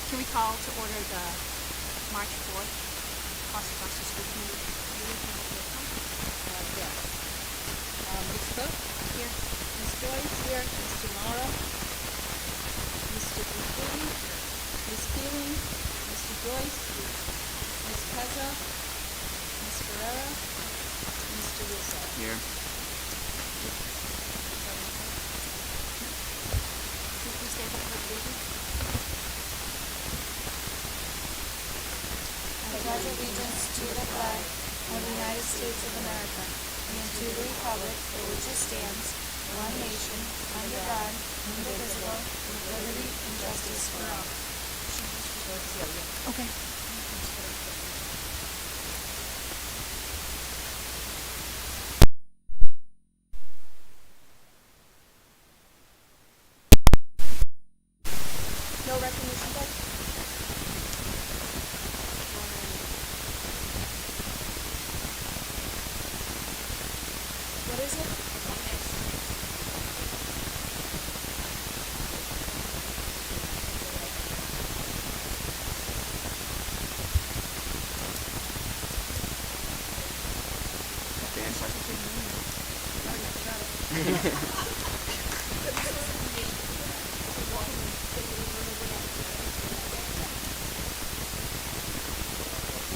Can we call to order the March 4th Foster-Glocester School Committee meeting? Yes. Ms. Cook? Here. Ms. Joyce? Here. Mr. Morrow? Mr. Dupuy? Ms. Keeling? Mr. Joyce? Ms. Pezza? Ms. Ferrera? Mr. Russo? Here. Can you stand up for the meeting? I pledge allegiance to the flag of the United States of America and to the republic for which it stands, one nation, under God, indivisible, with liberty and justice for all. Okay. No recognition card? What is it?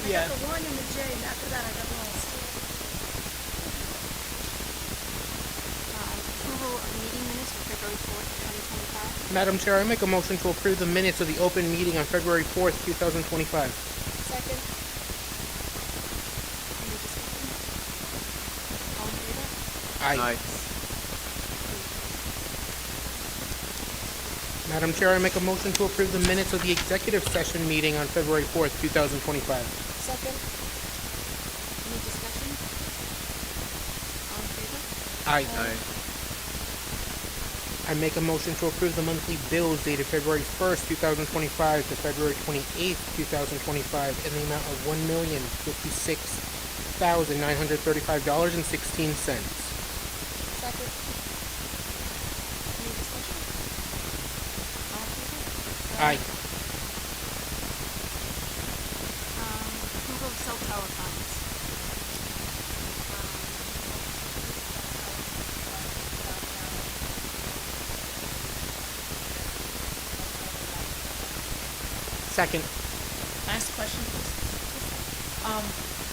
Yeah. The 1 and the J, and after that I got lost. Approval of meeting minutes for February 4th, 2025. Madam Chair, I make a motion to approve the minutes of the open meeting on February 4th, 2025. Second. Any discussion? All in favor? Aye. Madam Chair, I make a motion to approve the minutes of the executive session meeting on February 4th, 2025. Second. Any discussion? All in favor? Aye. Aye. I make a motion to approve the monthly bills dated February 1st, 2025 to February 28th, 2025 in the amount of $1,056,935.16. Second. Any discussion? All in favor? Aye. Approval of cell tower funds. Second. Can I ask a question, please?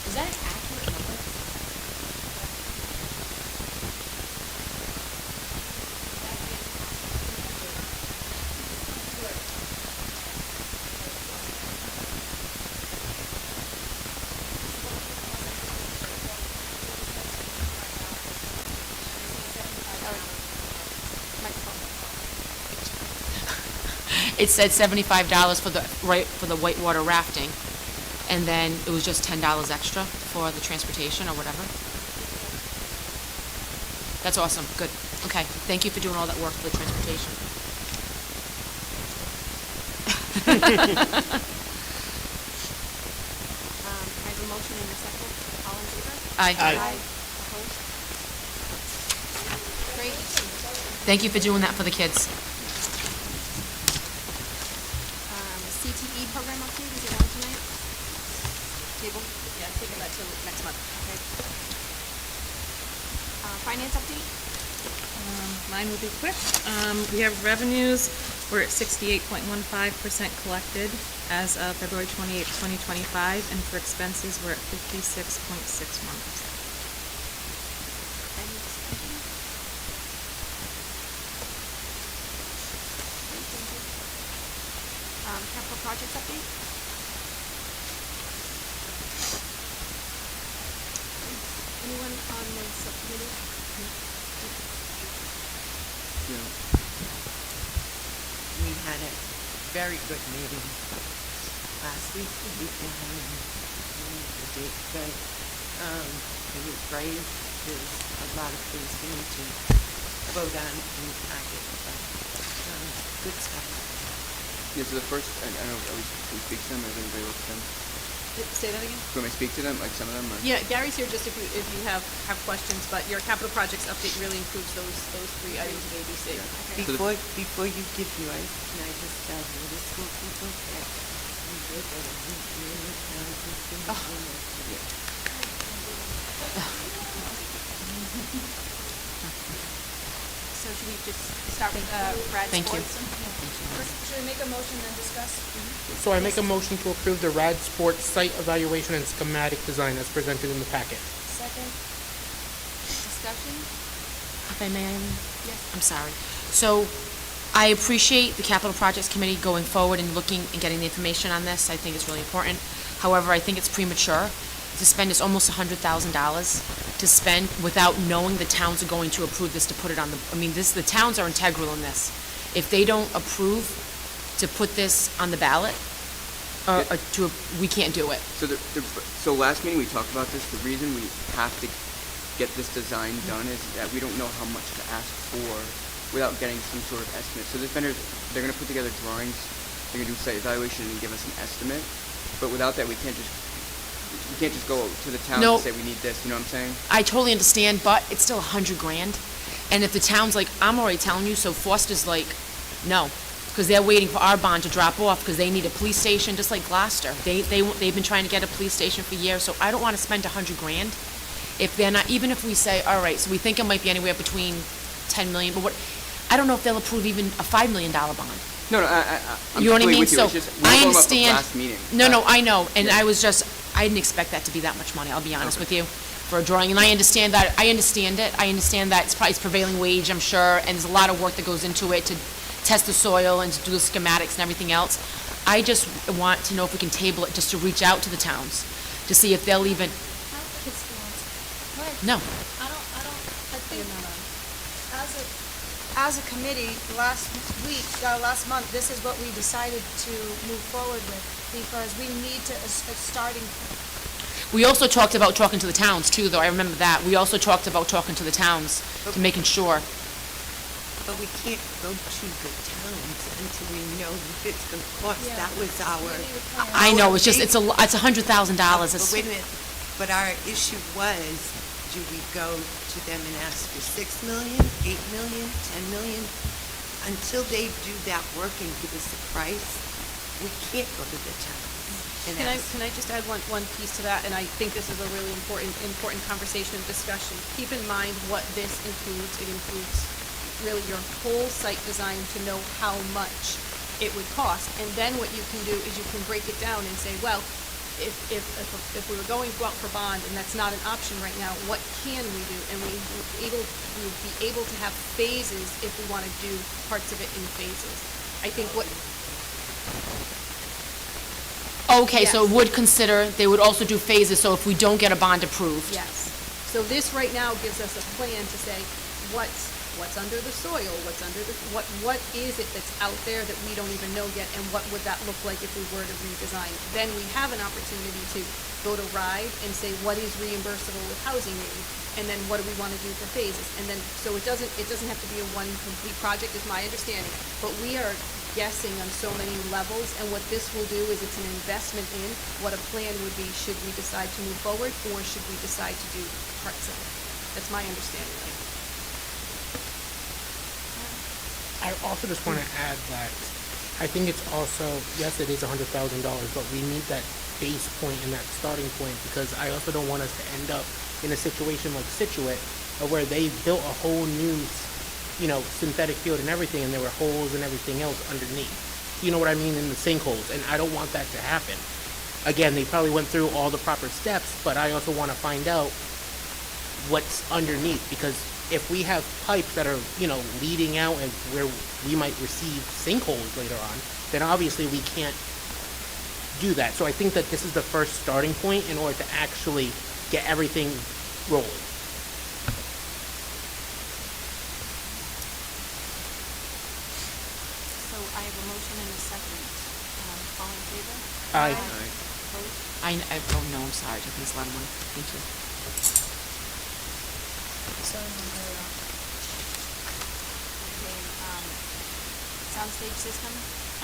Is that an accurate number? It said $75 for the whitewater rafting, and then it was just $10 extra for the transportation or whatever. That's awesome. Good. Okay. Thank you for doing all that work for the transportation. I have a motion and a second. All in favor? Aye. Aye. Opposed? Great. Thank you for doing that for the kids. CTE program update, is it on tonight? Table? Yeah, taking that till next month. Okay. Finance update? Mine will be quick. We have revenues, we're at 68.15% collected as of February 28th, 2025, and for expenses, we're at 56.61%. Any discussion? Thank you. Capital projects update? Anyone on the subcommittee? Yeah. We had a very good meeting last week, the week before, the date good. It was great. There's a lot of things we need to vote on in the packet, but good stuff. Yeah, so the first, I don't know, at least we speak to them, is everybody with them? Say that again? Do you want me to speak to them, like some of them? Or? Yeah, Gary's here just if you have questions, but your capital projects update really includes those three items of ABC. Before you give yours, can I just tell the school people that we did that So should we just start with Brad Thank you. Sports? Should we make a motion then discuss? So I make a motion to approve the RAD Sports site evaluation and schematic design as presented in the packet. Second? Discussion? If I may, Yes. I'm sorry. So I appreciate the Capital Projects Committee going forward and looking and getting the information on this. I think it's really important. However, I think it's premature to spend, it's almost $100,000 to spend without knowing the towns are going to approve this, to put it on the, the towns are integral in this. If they don't approve to put this on the ballot, we can't do it. So last meeting we talked about this. The reason we have to get this design done is that we don't know how much to ask for without getting some sort of estimate. So the vendors, they're going to put together drawings, they're going to do site evaluation and give us an estimate. But without that, we can't just go to the towns No. and say we need this. You know what I'm saying? I totally understand, but it's still $100,000. And if the town's like, I'm already telling you, so Foster's like, no, because they're waiting for our bond to drop off because they need a police station, just like Gloucester. They've been trying to get a police station for years, so I don't want to spend $100,000 if they're not, even if we say, all right, so we think it might be anywhere between 10 million, but I don't know if they'll approve even a $5 million bond. No, I'm You know what I completely mean? with you. So It's just, we were I talking about the understand. last meeting. No, I know, and Yeah. I didn't expect that to be that much money, I'll be honest with you, for a drawing, and I understand that, I understand that it's probably prevailing wage, I'm sure, and there's a lot of work that goes into it to test the soil and to do the schematics and everything else. I just want to know if we can table it, just to reach out to the towns, to see if they'll even, no. I think, as a committee, last month, this is what we decided to move forward with, because we need a starting point. We also talked about talking to the towns too, though, I remember that. We also talked about talking to the towns, to making sure. But we can't go to the towns until we know what it's going to cost. Yeah. That was our. I know, it's just, our it's $100,000. But wait a minute, but our issue was, do we go to them and ask for 6 million, 8 million, 10 million? Until they do that work and give us a price, we can't go to the towns and ask. Can I just add one piece to that? And I think this is a really important conversation and discussion. Keep in mind what this includes. It includes really your whole site design to know how much it would cost. And then what you can do is you can break it down and say, well, if we were going to go out for bond and that's not an option right now, what can we do? And we would be able to have phases if we want to do parts of it in phases. I think what. Okay, so Yes. they would also do phases, so if we don't get a bond approved. Yes. So this right now gives us a plan to say, what's under the soil, what is it that's out there that we don't even know yet, and what would that look like if we were to redesign? Then we have an opportunity to go to RIDE and say, what is reimbursable with housing aid? And then what do we want to do for phases? And then, so it doesn't have to be a one complete project, is my understanding, but we are guessing on so many levels, and what this will do is it's an investment in what a plan would be should we decide to move forward, or should we decide to do parts of it. That's my understanding of it. I also just want to add that I think it's also, yes, it is $100,000, but we need that base point and that starting point, because I also don't want us to end up in a situation like Situate, where they built a whole new, synthetic field and everything, and there were holes and everything else underneath. You know what I mean? In the sinkholes, and I don't want that to happen. Again, they probably went through all the proper steps, but I also want to find out what's underneath, because if we have pipes that are, leading out and where we might receive sinkholes later on, then obviously we can't do that. So I think that this is the first starting point in order to actually get everything rolling. So I have a motion and a second. All in favor? Aye. Opposed? Oh, no, I'm sorry, I think it's a lot of money. Thank you. Okay, soundstage system?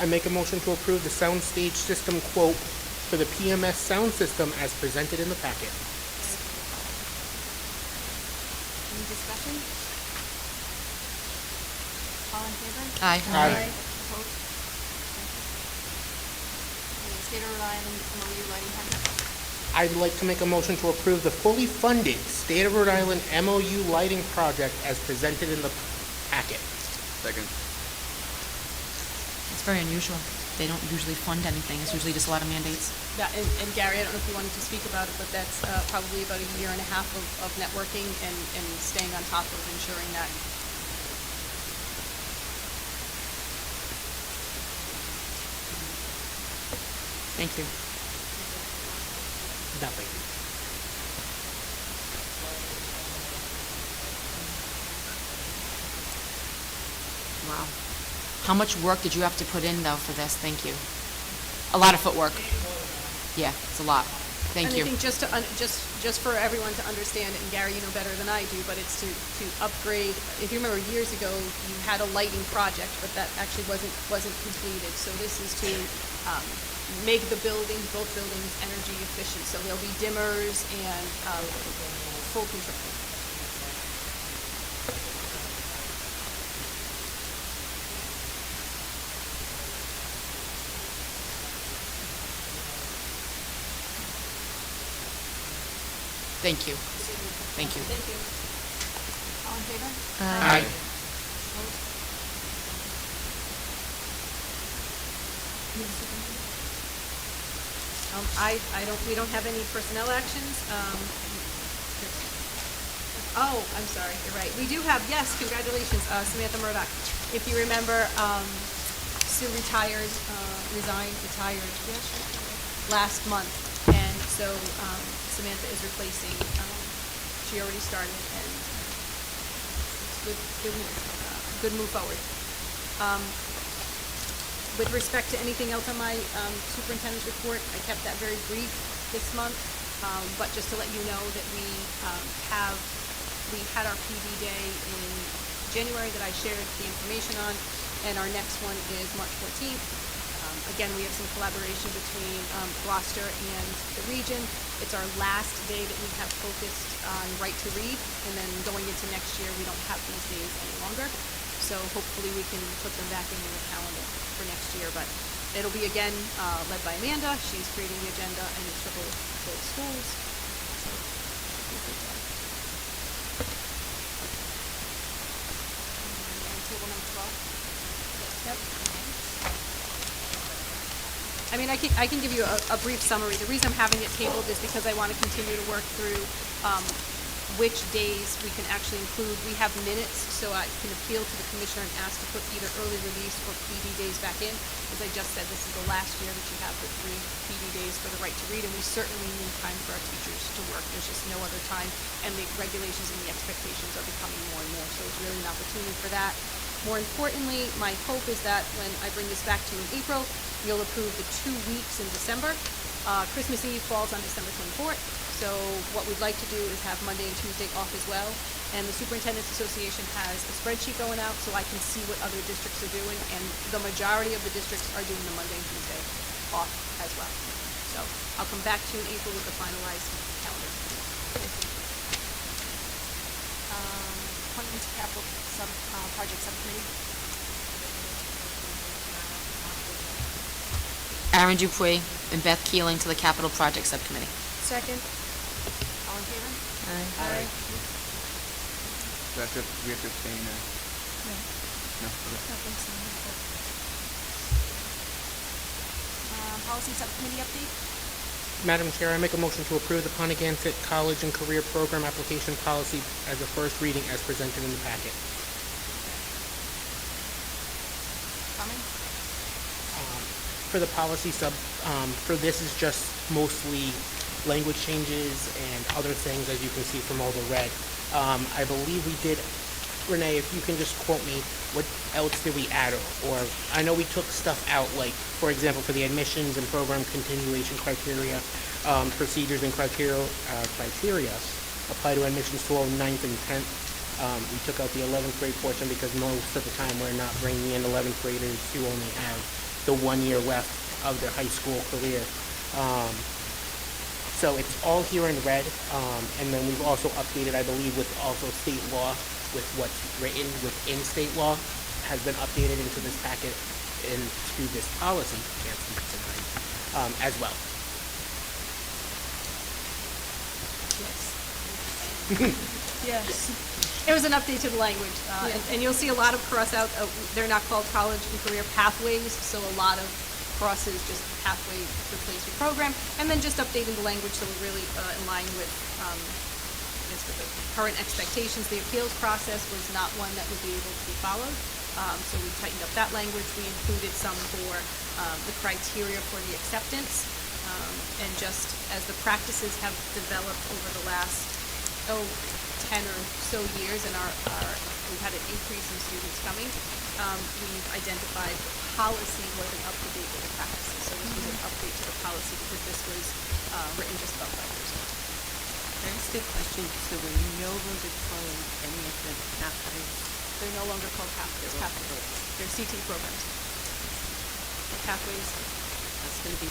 I make a motion to approve the soundstage system quote for the PMS sound system as presented in the packet. Any discussion? All in favor? Aye. Aye. Opposed? Okay, State of Rhode Island MOU lighting project. I'd like to make a motion to approve the fully funded State of Rhode Island MOU lighting project as presented in the packet. Second. It's very unusual. They don't usually fund anything. It's usually just a lot of mandates. That, and Gary, I don't know if you wanted to speak about it, but that's probably about a year and a half of networking and staying on top of ensuring that. Thank you. Nothing. Wow. How much work did you have to put in, though, for this? Thank you. A lot of footwork. Yeah, it's a lot. Thank And you. I think just for everyone to understand, and Gary, you know better than I do, but it's to upgrade. If you remember years ago, you had a lighting project, but that actually wasn't completed. So this is to make the buildings, both buildings, energy efficient. So there'll be dimmers and full control. Thank you. Thank you. Thank you. All in favor? Aye. Opposed? We don't have any personnel actions. Oh, I'm sorry, you're right. We do have, yes, congratulations, Samantha Murdoch. If you remember, Sue retired last month. And so Samantha is replacing, she already started, and it's good move forward. With respect to anything else on my superintendent's report, I kept that very brief this month, but just to let you know that we had our PD day in January that I shared the information on, and our next one is March 14th. Again, we have some collaboration between Gloucester and the region. It's our last day that we have focused on right to read, and then going into next year, we don't have these days any longer. So hopefully we can put them back in the calendar for next year. But it'll be again led by Amanda. She's creating the agenda, and it's for both schools. So it'll be a good day. And table number 12. Yep. I mean, I can give you a brief summary. The reason I'm having it tabled is because I want to continue to work through which days we can actually include. We have minutes, so I can appeal to the commissioner and ask to put either early release or PD days back in. As I just said, this is the last year that you have the 3 PD days for the right to read, and we certainly need time for our teachers to work. There's just no other time, and the regulations and the expectations are becoming more and more, so it's really an opportunity for that. More importantly, my hope is that when I bring this back to you in April, you'll approve the 2 weeks in December. Christmas Eve falls on December 24th, so what we'd like to do is have Monday and Tuesday off as well. And the Superintendent's Association has a spreadsheet going out so I can see what other districts are doing, and the majority of the districts are doing the Monday and Tuesday off as well. So I'll come back to you in April with the finalized calendar. Appointment to capital project subcommittee. Aaron Dupuy and Beth Keeling to the Capital Project Subcommittee. Second. All in favor? Aye. Do we have to abstain or? No. Okay. Policy subcommittee update. Madam Chair, I make a motion to approve the Pontiac College and Career Program Application Policy as a first reading as presented in the packet. Comments? For the policy for this is just mostly language changes and other things, as you can see from all the red. I believe we did, Renee, if you can just quote me, what else did we add? Or I know we took stuff out, like, for example, for the admissions and program continuation criteria, procedures and criteria apply to admissions to all 9th and 10th. We took out the 11th grade portion because most of the time we're not bringing in 11th graders who only have the 1 year left of their high school career. So it's all here in red, and then we've also updated, I believe, with also state law, with what's written within state law, has been updated into this packet, into this policy, can't speak tonight, as well. Yes. It was an update to the language, and you'll see a lot of cross out, they're not called college and career pathways, so a lot of crosses, just pathway replacement program, and then just updating the language so we're really in line with, I guess, with the current expectations. The appeals process was not one that would be able to be followed, so we tightened up that language. We included some for the criteria for the acceptance, and just as the practices have developed over the last 10 or so years, and we've had an increase in students coming, we've identified policy wasn't up to date with the practices. So this was an update to the policy because this was written just about 5 years ago. Can I ask a question? So when you no longer calling any of them pathways, They're no longer called pathways. Pathways. They're CT programs. Pathways. that's going to be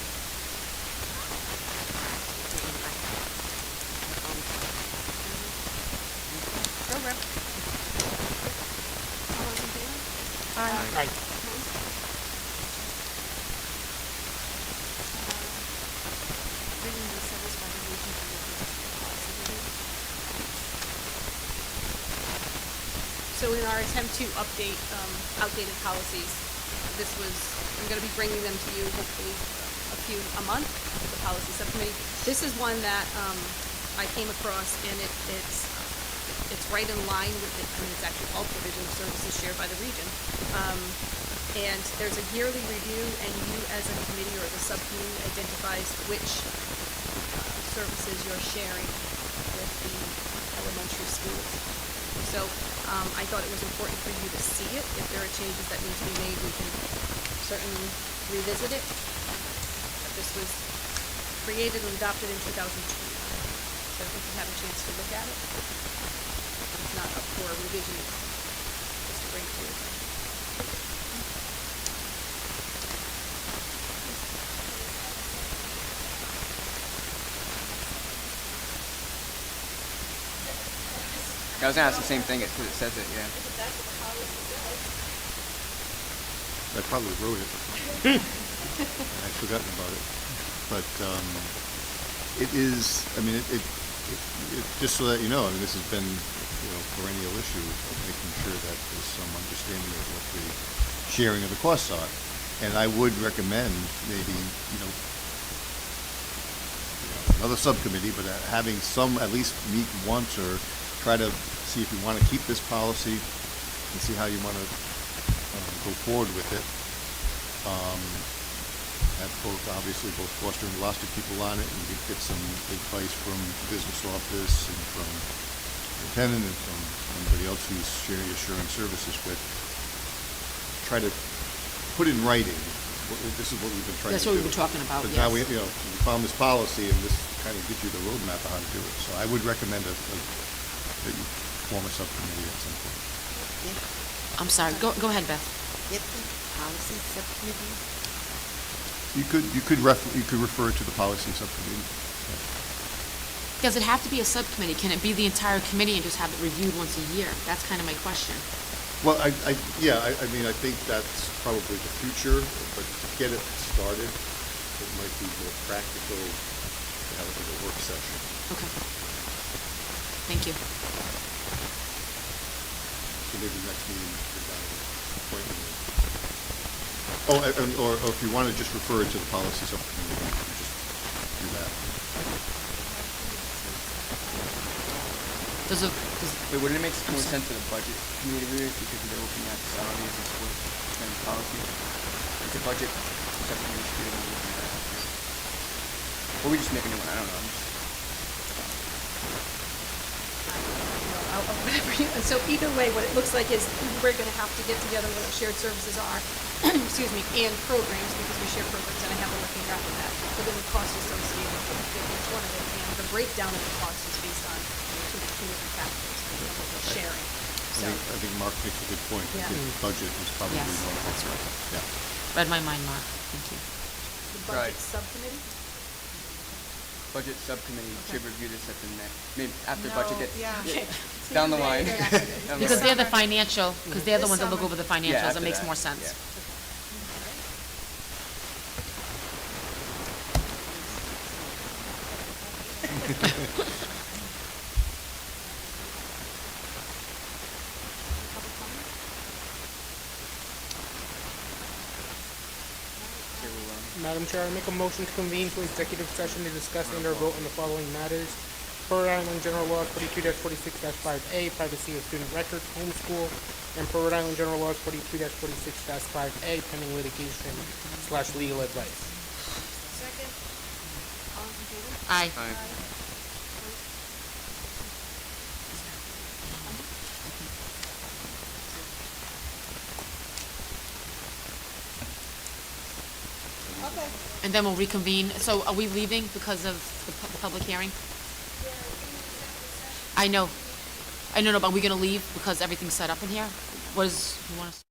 taken back. Program. All those in favor? Right. Bringing the service resolution to the policy review. So in our attempt to update outdated policies, I'm going to be bringing them to you hopefully a month, the policy subcommittee. This is one that I came across, and it's right in line with it. I mean, it's actually all provision of services shared by the region. And there's a yearly review, and you as a committee or the subcommittee identifies which services you're sharing with the elementary schools. So I thought it was important for you to see it. If there are changes that need to be made, we can certainly revisit it. But this was created and adopted in 2002. So if you have a chance to look at it, it's not up for revision, just to bring it to your attention. I was gonna ask the same thing, because it says it, yeah. I probably wrote it. I'd forgotten about it. But it is, I mean, it just so that you know, I mean, this has been, perennial issue of making sure that there's some understanding of what the sharing of the costs are. And I would recommend maybe, another subcommittee, but having some at least meet once or try to see if you want to keep this policy and see how you want to go forward with it. Have both Foster and Gloucester people on it, and get some advice from the business office and from the lieutenant and from anybody else who's sharing services with. Try to put in writing. This is what we've been trying to do. That's what we've been talking about, But yes. now we found this policy, and this kind of gives you the roadmap of how to do it. So I would recommend that you form a subcommittee at some point. I'm sorry, go ahead, Beth. If the policy subcommittee, You could refer to the policy subcommittee. Does it have to be a subcommittee? Can it be the entire committee and just have it reviewed once a year? That's kind of my question. Well, I mean, I think that's probably the future, but to get it started, it might be more practical to have it as a work session. Okay. Thank you. So maybe next meeting, sit down and appointment. Or if you want to just refer it to the policy subcommittee, you can just do that. Wait, wouldn't it make more sense for the budget committee to read it because they're looking at salaries and sports and policies? It's a budget subcommittee should be the one looking at that. Or we just make a new one, I don't know. So either way, what it looks like is we're going to have to get together what our shared services are, excuse me, and programs, because we share programs, and I have a working draft of that, but then the cost associated with each one of it, and the breakdown of the cost is based on two different factors, what we're sharing. So, I think Mark makes a good point. Yeah. The budget is probably Yes, more. that's right. Yeah. Read my mind, Mark. Thank you. the budget Right. subcommittee, budget subcommittee should review this at the next, maybe after No, budget gets yeah. down the line. Because they're the financial, because they're the ones that look over the Yeah, financials, after it makes that, more sense. yeah. Okay, well, Madam Chair, I make a motion to convene to executive session to discuss and/or vote on the following matters. Per Rhode Island General Laws 42-46-5A, privacy of student records, homeschool, and per Rhode Island General Laws 42-46-5A, pending litigation / legal advice. Second. All those in favor? Aye. Aye. Okay. And then we'll reconvene. So are we leaving because of the public hearing? I know. I know, but are we gonna leave because everything's set up in here? What is, you want us?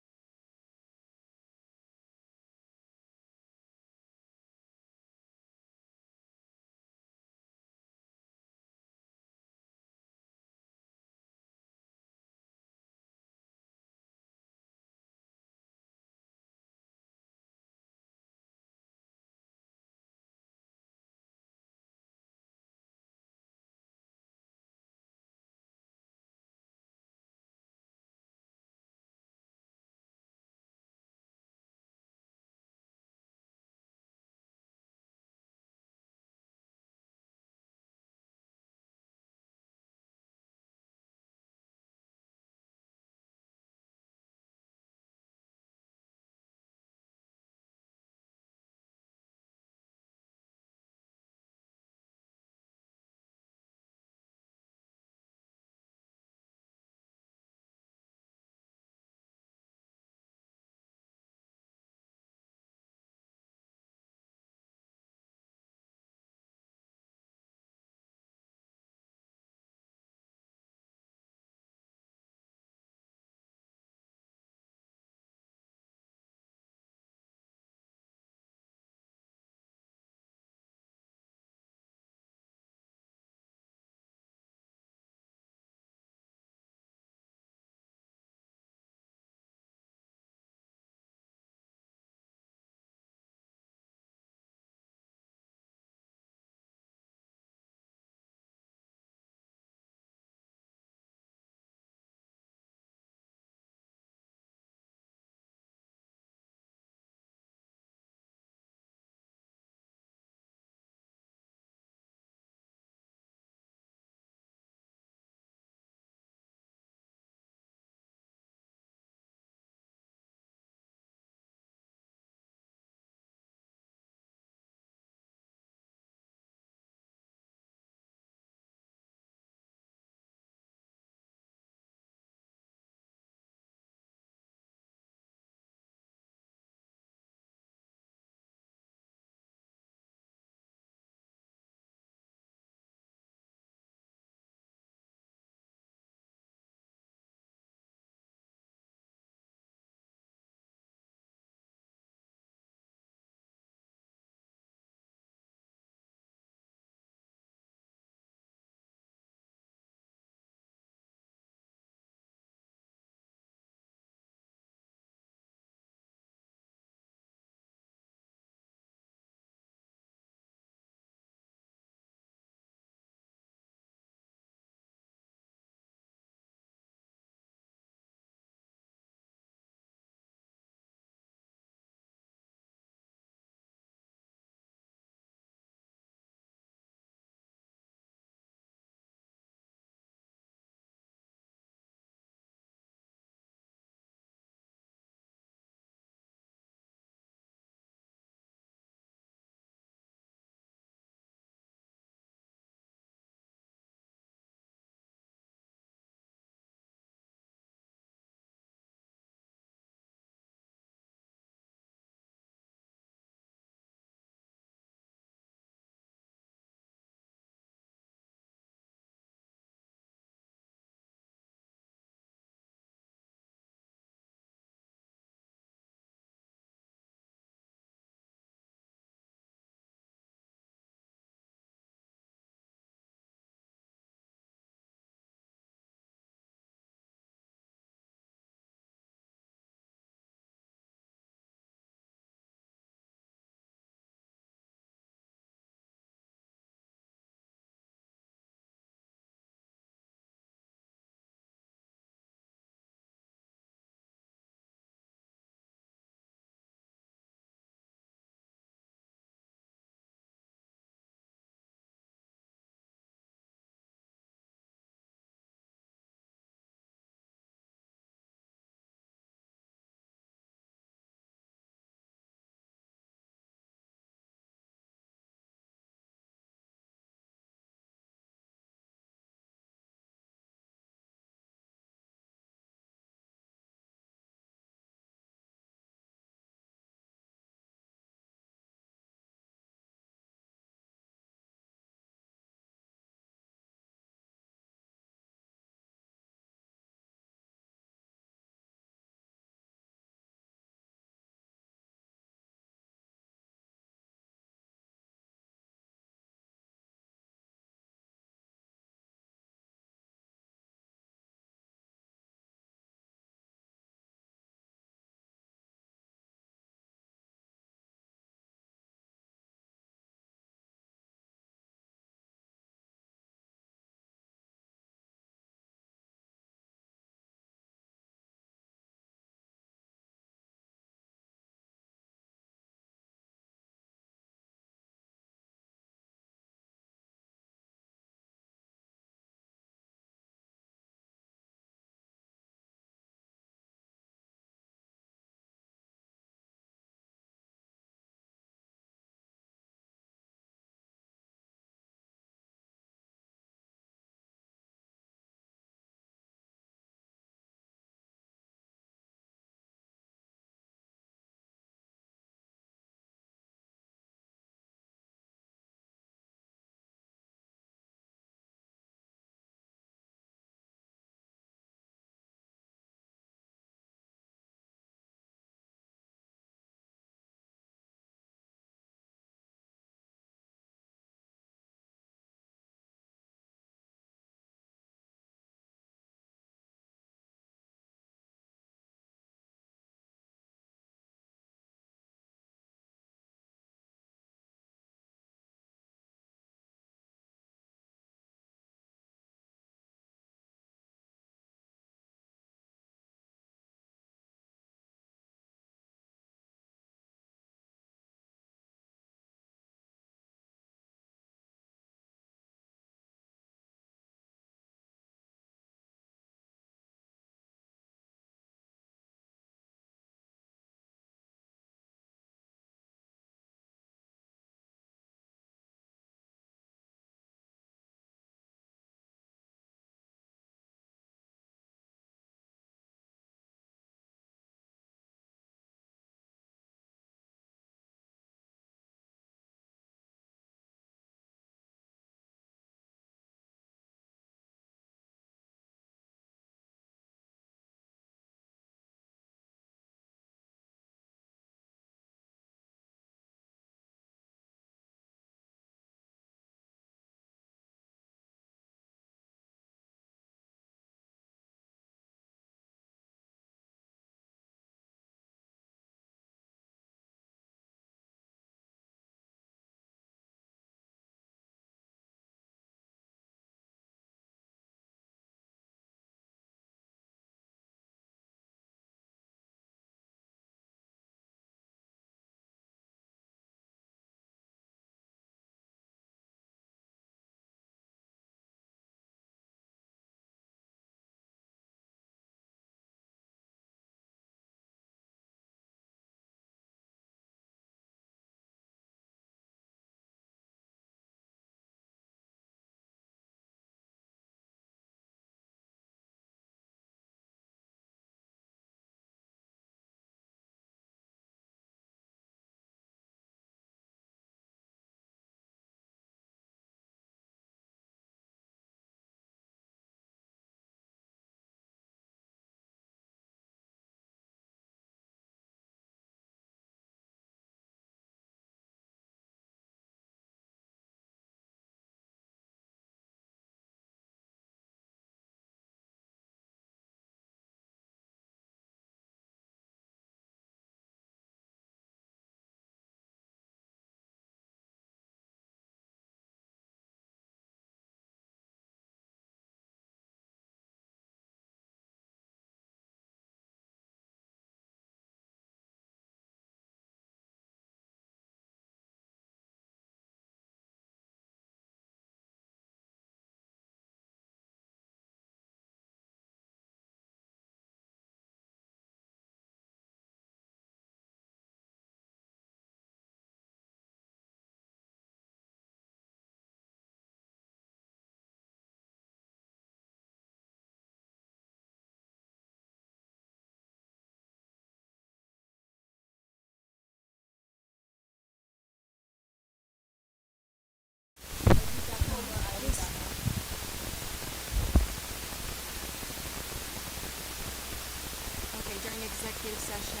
executive session,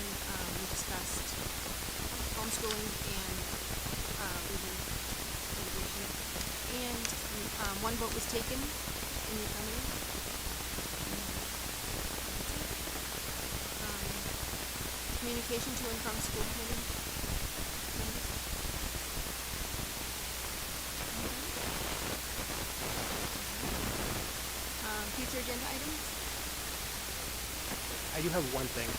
we discussed homeschooling and legal litigation. And one vote was taken in the affirmative. Communication to and from school committee members. Future agenda items? I do have one thing.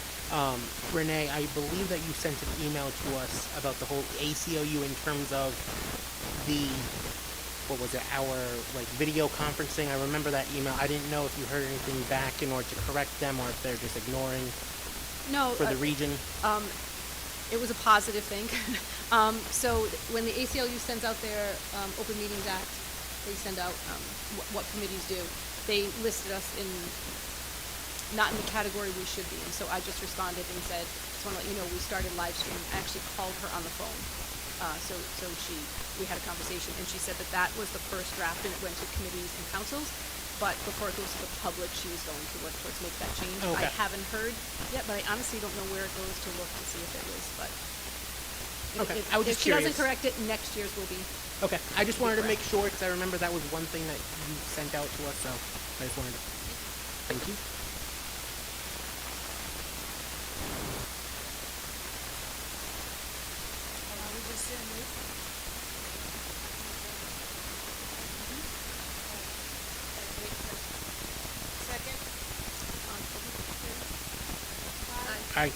Renee, I believe that you sent an email to us about the whole ACLU in terms of the, what was it, our like video conferencing. I remember that email. I didn't know if you heard anything back in order to correct them or if they're just ignoring No. for the region. It was a positive thing. So when the ACLU sends out their Open Meetings Act, they send out what committees do. They listed us in, not in the category we should be in. So I just responded and said, just want to let you know, we started live streaming. I actually called her on the phone. So we had a conversation, and she said that was the first draft, and it went to committees and councils. But before it goes to the public, she was going to work towards make that change. Okay. I haven't heard yet, but I honestly don't know where it goes to look to see if it is. But Okay, I was if just she doesn't curious. correct it, next year's will be. Okay, I just wanted to make sure because I remember that was one thing that you sent out to us, so I just wanted to. Thank you. Are we just in move? Second? Aye.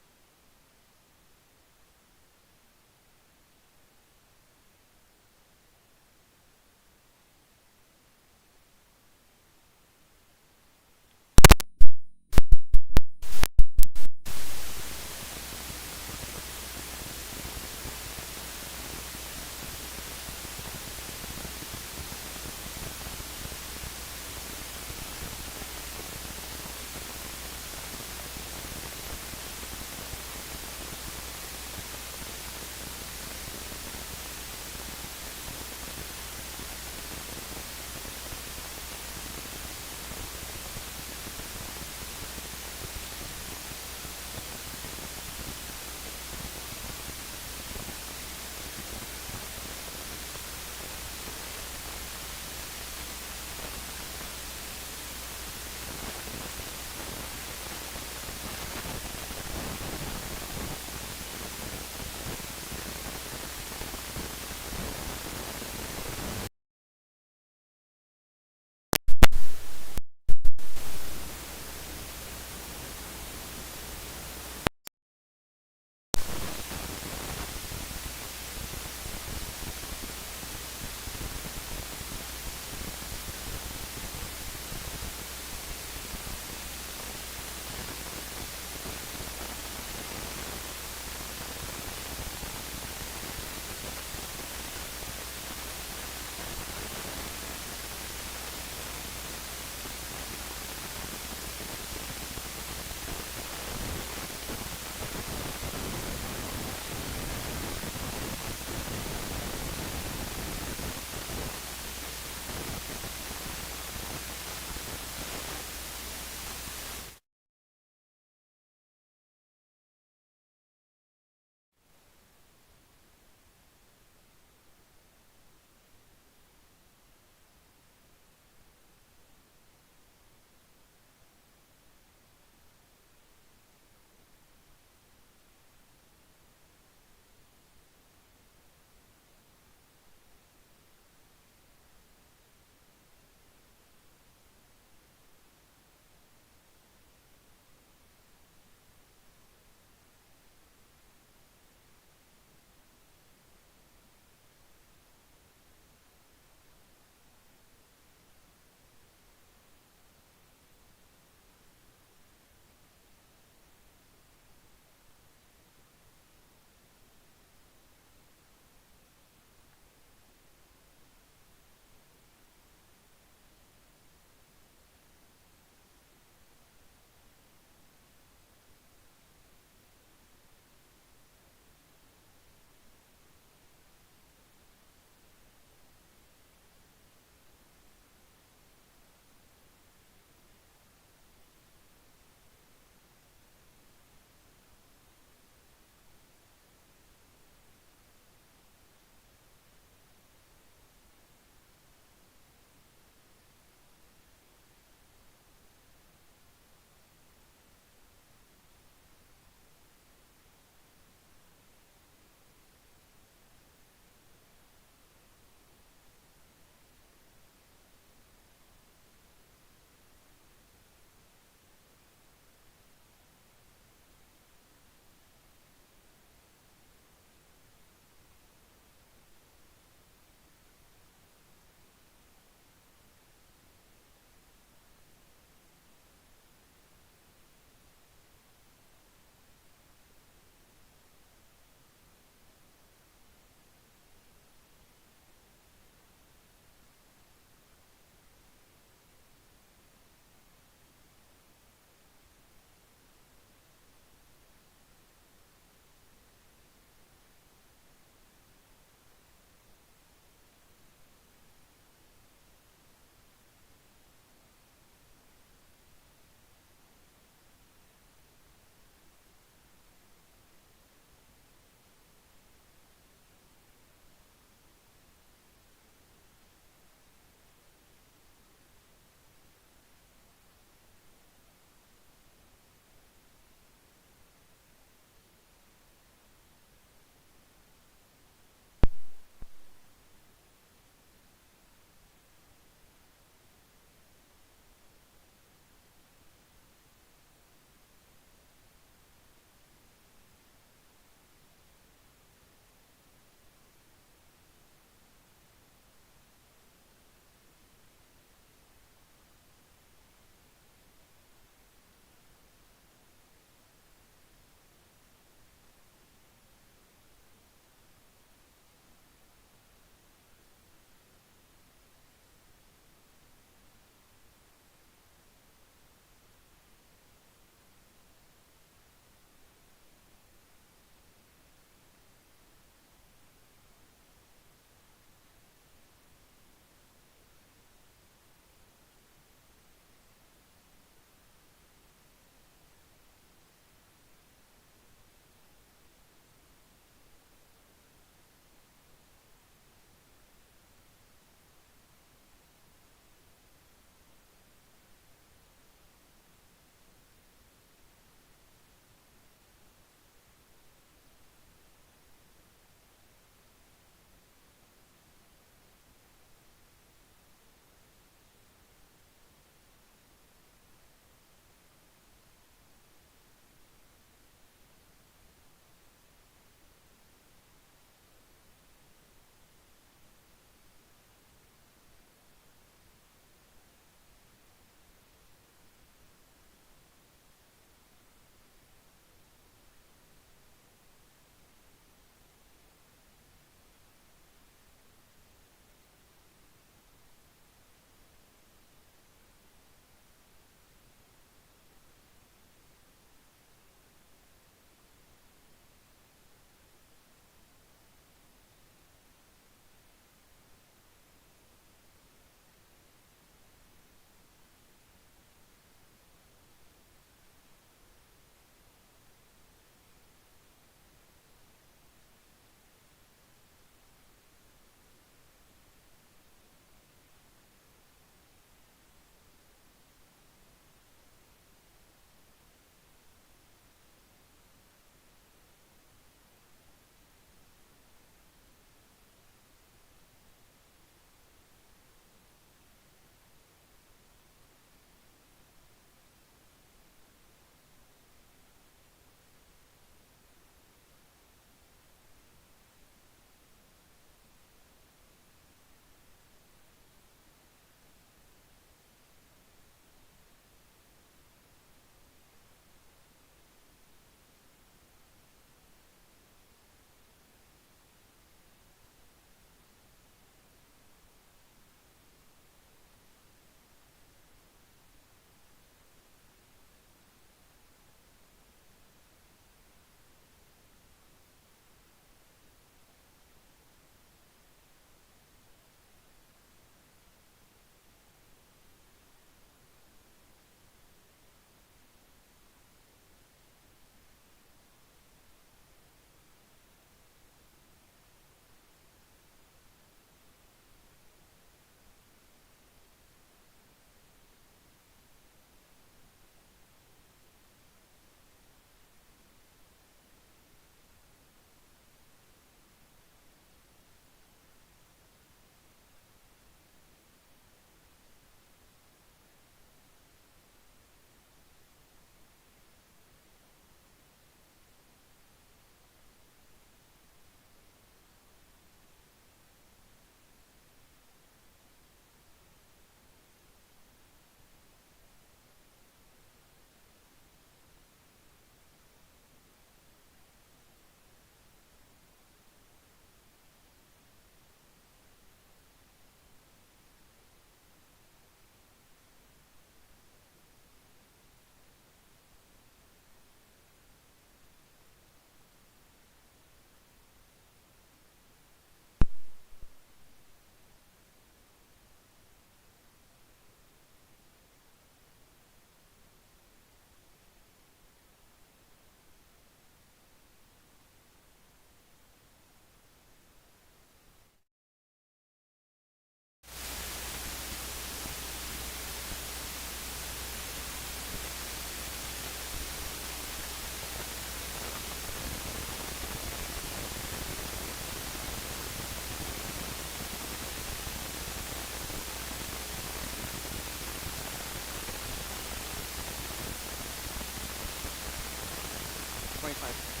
25.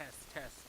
Test, test.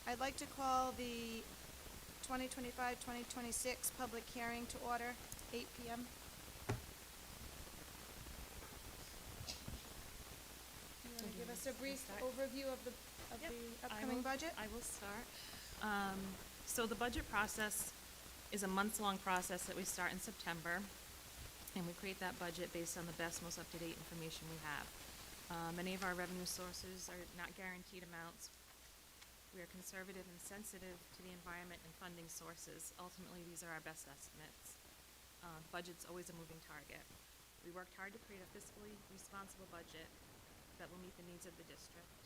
I'd like to call the 2025-2026 public hearing to order, 8 p.m. You want to give us a brief Start. overview of the upcoming budget? I will start. So the budget process is a months-long process that we start in September, and we create that budget based on the best, most up-to-date information we have. Many of our revenue sources are not guaranteed amounts. We are conservative and sensitive to the environment and funding sources. Ultimately, these are our best estimates. Budget's always a moving target. We worked hard to create a fiscally responsible budget that will meet the needs of the district.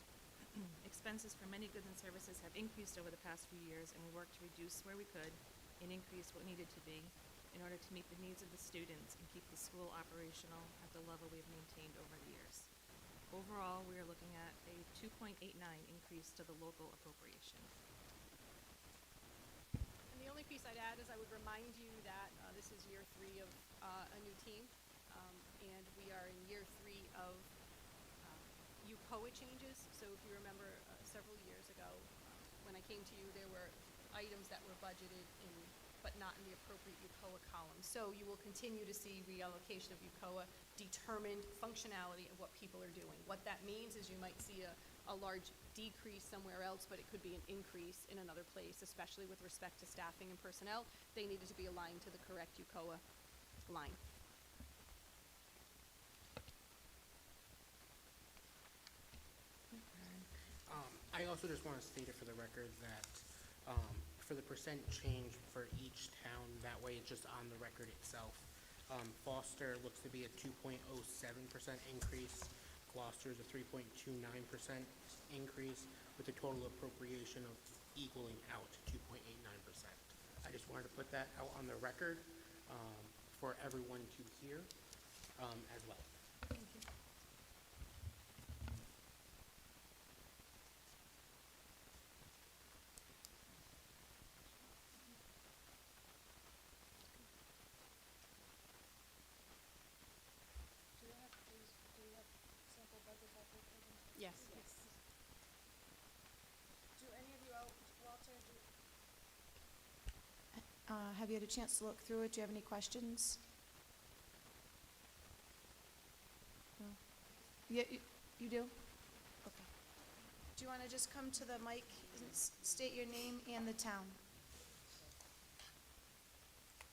Expenses for many goods and services have increased over the past few years, and we worked to reduce where we could and increase what needed to be in order to meet the needs of the students and keep the school operational at the level we have maintained over the years. Overall, we are looking at a 2.89 increase to the local appropriation. And the only piece I'd add is I would remind you that this is year 3 of a new team, and we are in year 3 of UCOA changes. So if you remember several years ago, when I came to you, there were items that were budgeted in, but not in the appropriate UCOA column. So you will continue to see reallocation of UCOA determined functionality of what people are doing. What that means is you might see a a large decrease somewhere else, but it could be an increase in another place, especially with respect to staffing and personnel. They needed to be aligned to the correct UCOA line. I also just want to state it for the record that for the percent change for each town, that way it's just on the record itself. Foster looks to be a 2.07% increase. Gloucester is a 3.29% increase, with a total appropriation of equaling out 2.89%. I just wanted to put that out on the record for everyone to hear as well. Do we have sample budgets out there for them? Yes. Do any of you out, Walter, have you had a chance to look through it? Do you have any questions? No? You do? Okay. Do you want to just come to the mic and state your name and the town?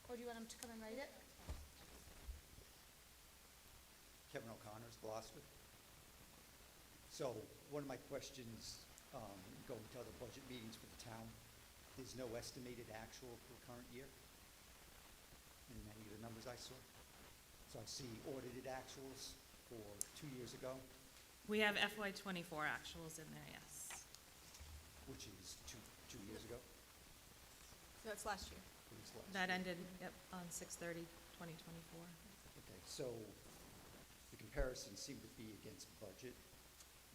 Or do you want him to come and write it? Kevin O'Connor's Gloucester. So one of my questions, going to other budget meetings for the town, there's no estimated actual for current year in any of the numbers I saw. So I see audited actuals for 2 years ago, We have FY '24 actuals in there, yes. which is two years ago. So that's last year. It was last That year. ended, yep, on 6/30/2024. Okay, so the comparisons seem to be against budget,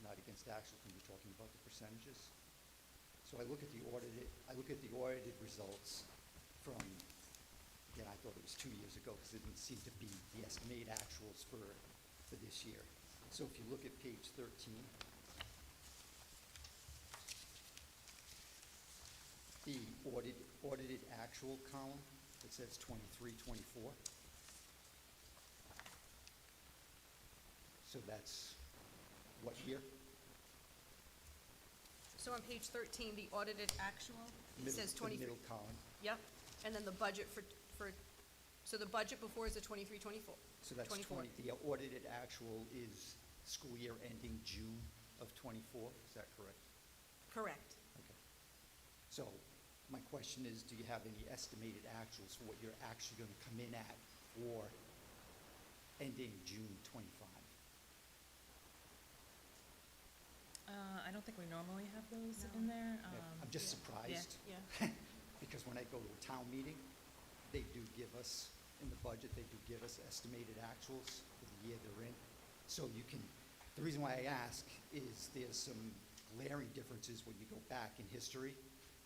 not against actual, when you're talking about the percentages. So I look at the audited results from, again, I thought it was 2 years ago because it didn't seem to be the estimated actuals for this year. So if you look at page 13, the audited actual column, it says 23-24. So that's what year? So on page 13, the audited actual, it Middle- says the 23. middle column. Yep, and then the budget so the budget before is the 23-24. So that's 24. the audited actual is school year ending June of '24, is that correct? Correct. Okay. So my question is, do you have any estimated actuals for what you're actually going to come in at for ending June '25? I don't think we normally have those in there. I'm just surprised. Yeah. Because when I go to a town meeting, they do give us, in the budget, they do give us estimated actuals for the year they're in. So you can, the reason why I ask is there's some glaring differences when you go back in history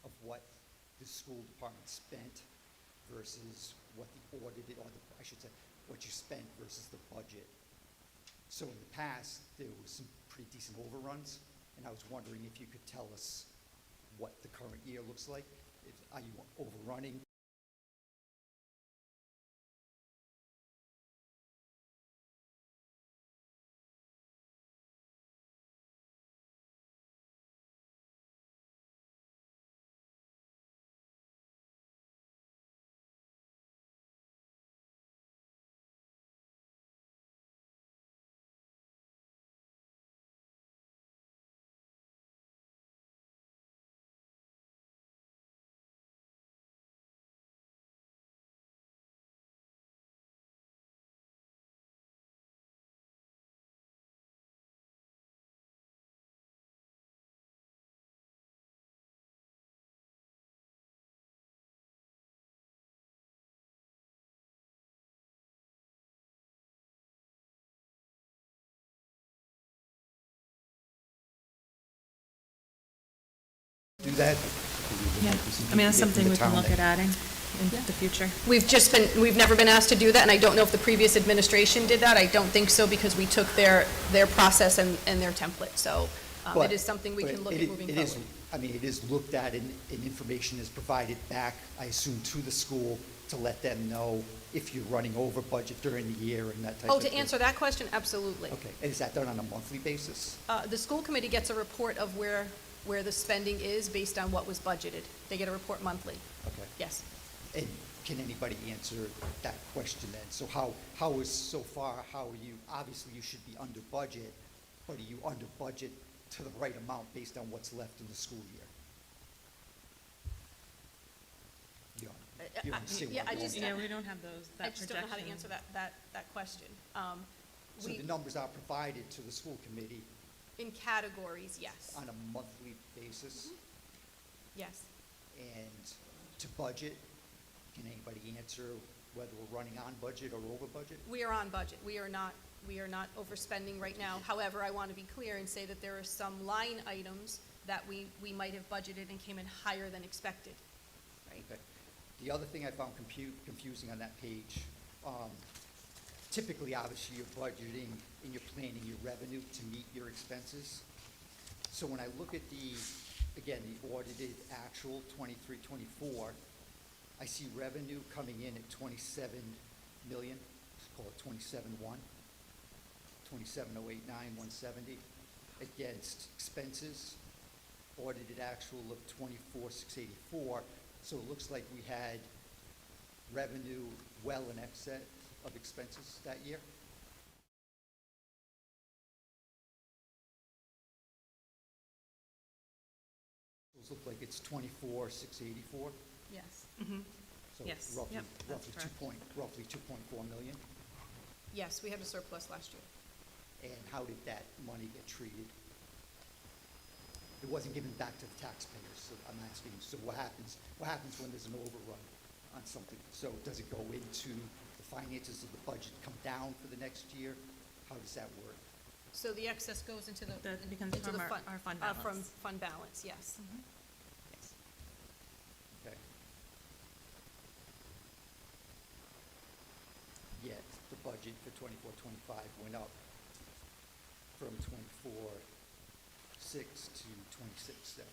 of what the school department spent versus what the audited, or I should say, what you spent versus the budget. So in the past, there was some pretty decent overruns, and I was wondering if you could tell us what the current year looks like. Are you overrunning? Do that? Yeah, I mean, that's something we can look at adding in the future. We've never been asked to do that, and I don't know if the previous administration did that. I don't think so, because we took their process and their template, so it is something we can look at moving forward. I mean, it is looked at and information is provided back, I assume, to the school to let them know if you're running over budget during the year and that type Oh, of to thing? answer that question, absolutely. Okay, and is that done on a monthly basis? The school committee gets a report of where the spending is based on what was budgeted. They get a report monthly, Okay. yes. And can anybody answer that question then? So how is, so far, how are you, obviously you should be under budget, but are you under budget to the right amount based on what's left in the school year? You understand yeah, where I'm I going just- with Yeah, that? we don't have those, that I just don't know how to projection. answer that question. So We, the numbers are provided to the school committee in categories, yes, on a monthly basis? yes. And to budget, can anybody answer whether we're running on budget or over budget? We are on budget. We are not overspending right now. However, I want to be clear and say that there are some line items that we might have budgeted and came in higher than expected, right? Okay. The other thing I found confusing on that page, typically, obviously, you're budgeting and you're planning your revenue to meet your expenses. So when I look at again, the audited actual 23-24, I see revenue coming in at 27 million, let's call it 27.1, 27,089,170, against expenses, audited actual of 24,684. So it looks like we had revenue well in excess of expenses that year. Those look like it's 24,684. Yes. So Yes, roughly, yep, that's roughly 2.4 million. Yes, we had a surplus last year. And how did that money get treated? It wasn't given back to the taxpayers, so I'm asking, so what happens when there's an overrun on something? So does it go into the finances of the budget, come down for the next year? How does that work? So the excess goes into the. That becomes into from the our fund From balance. fund balance, yes. Yes. Okay. Yet, the budget for 24-25 went up from 24.6 to 26.7.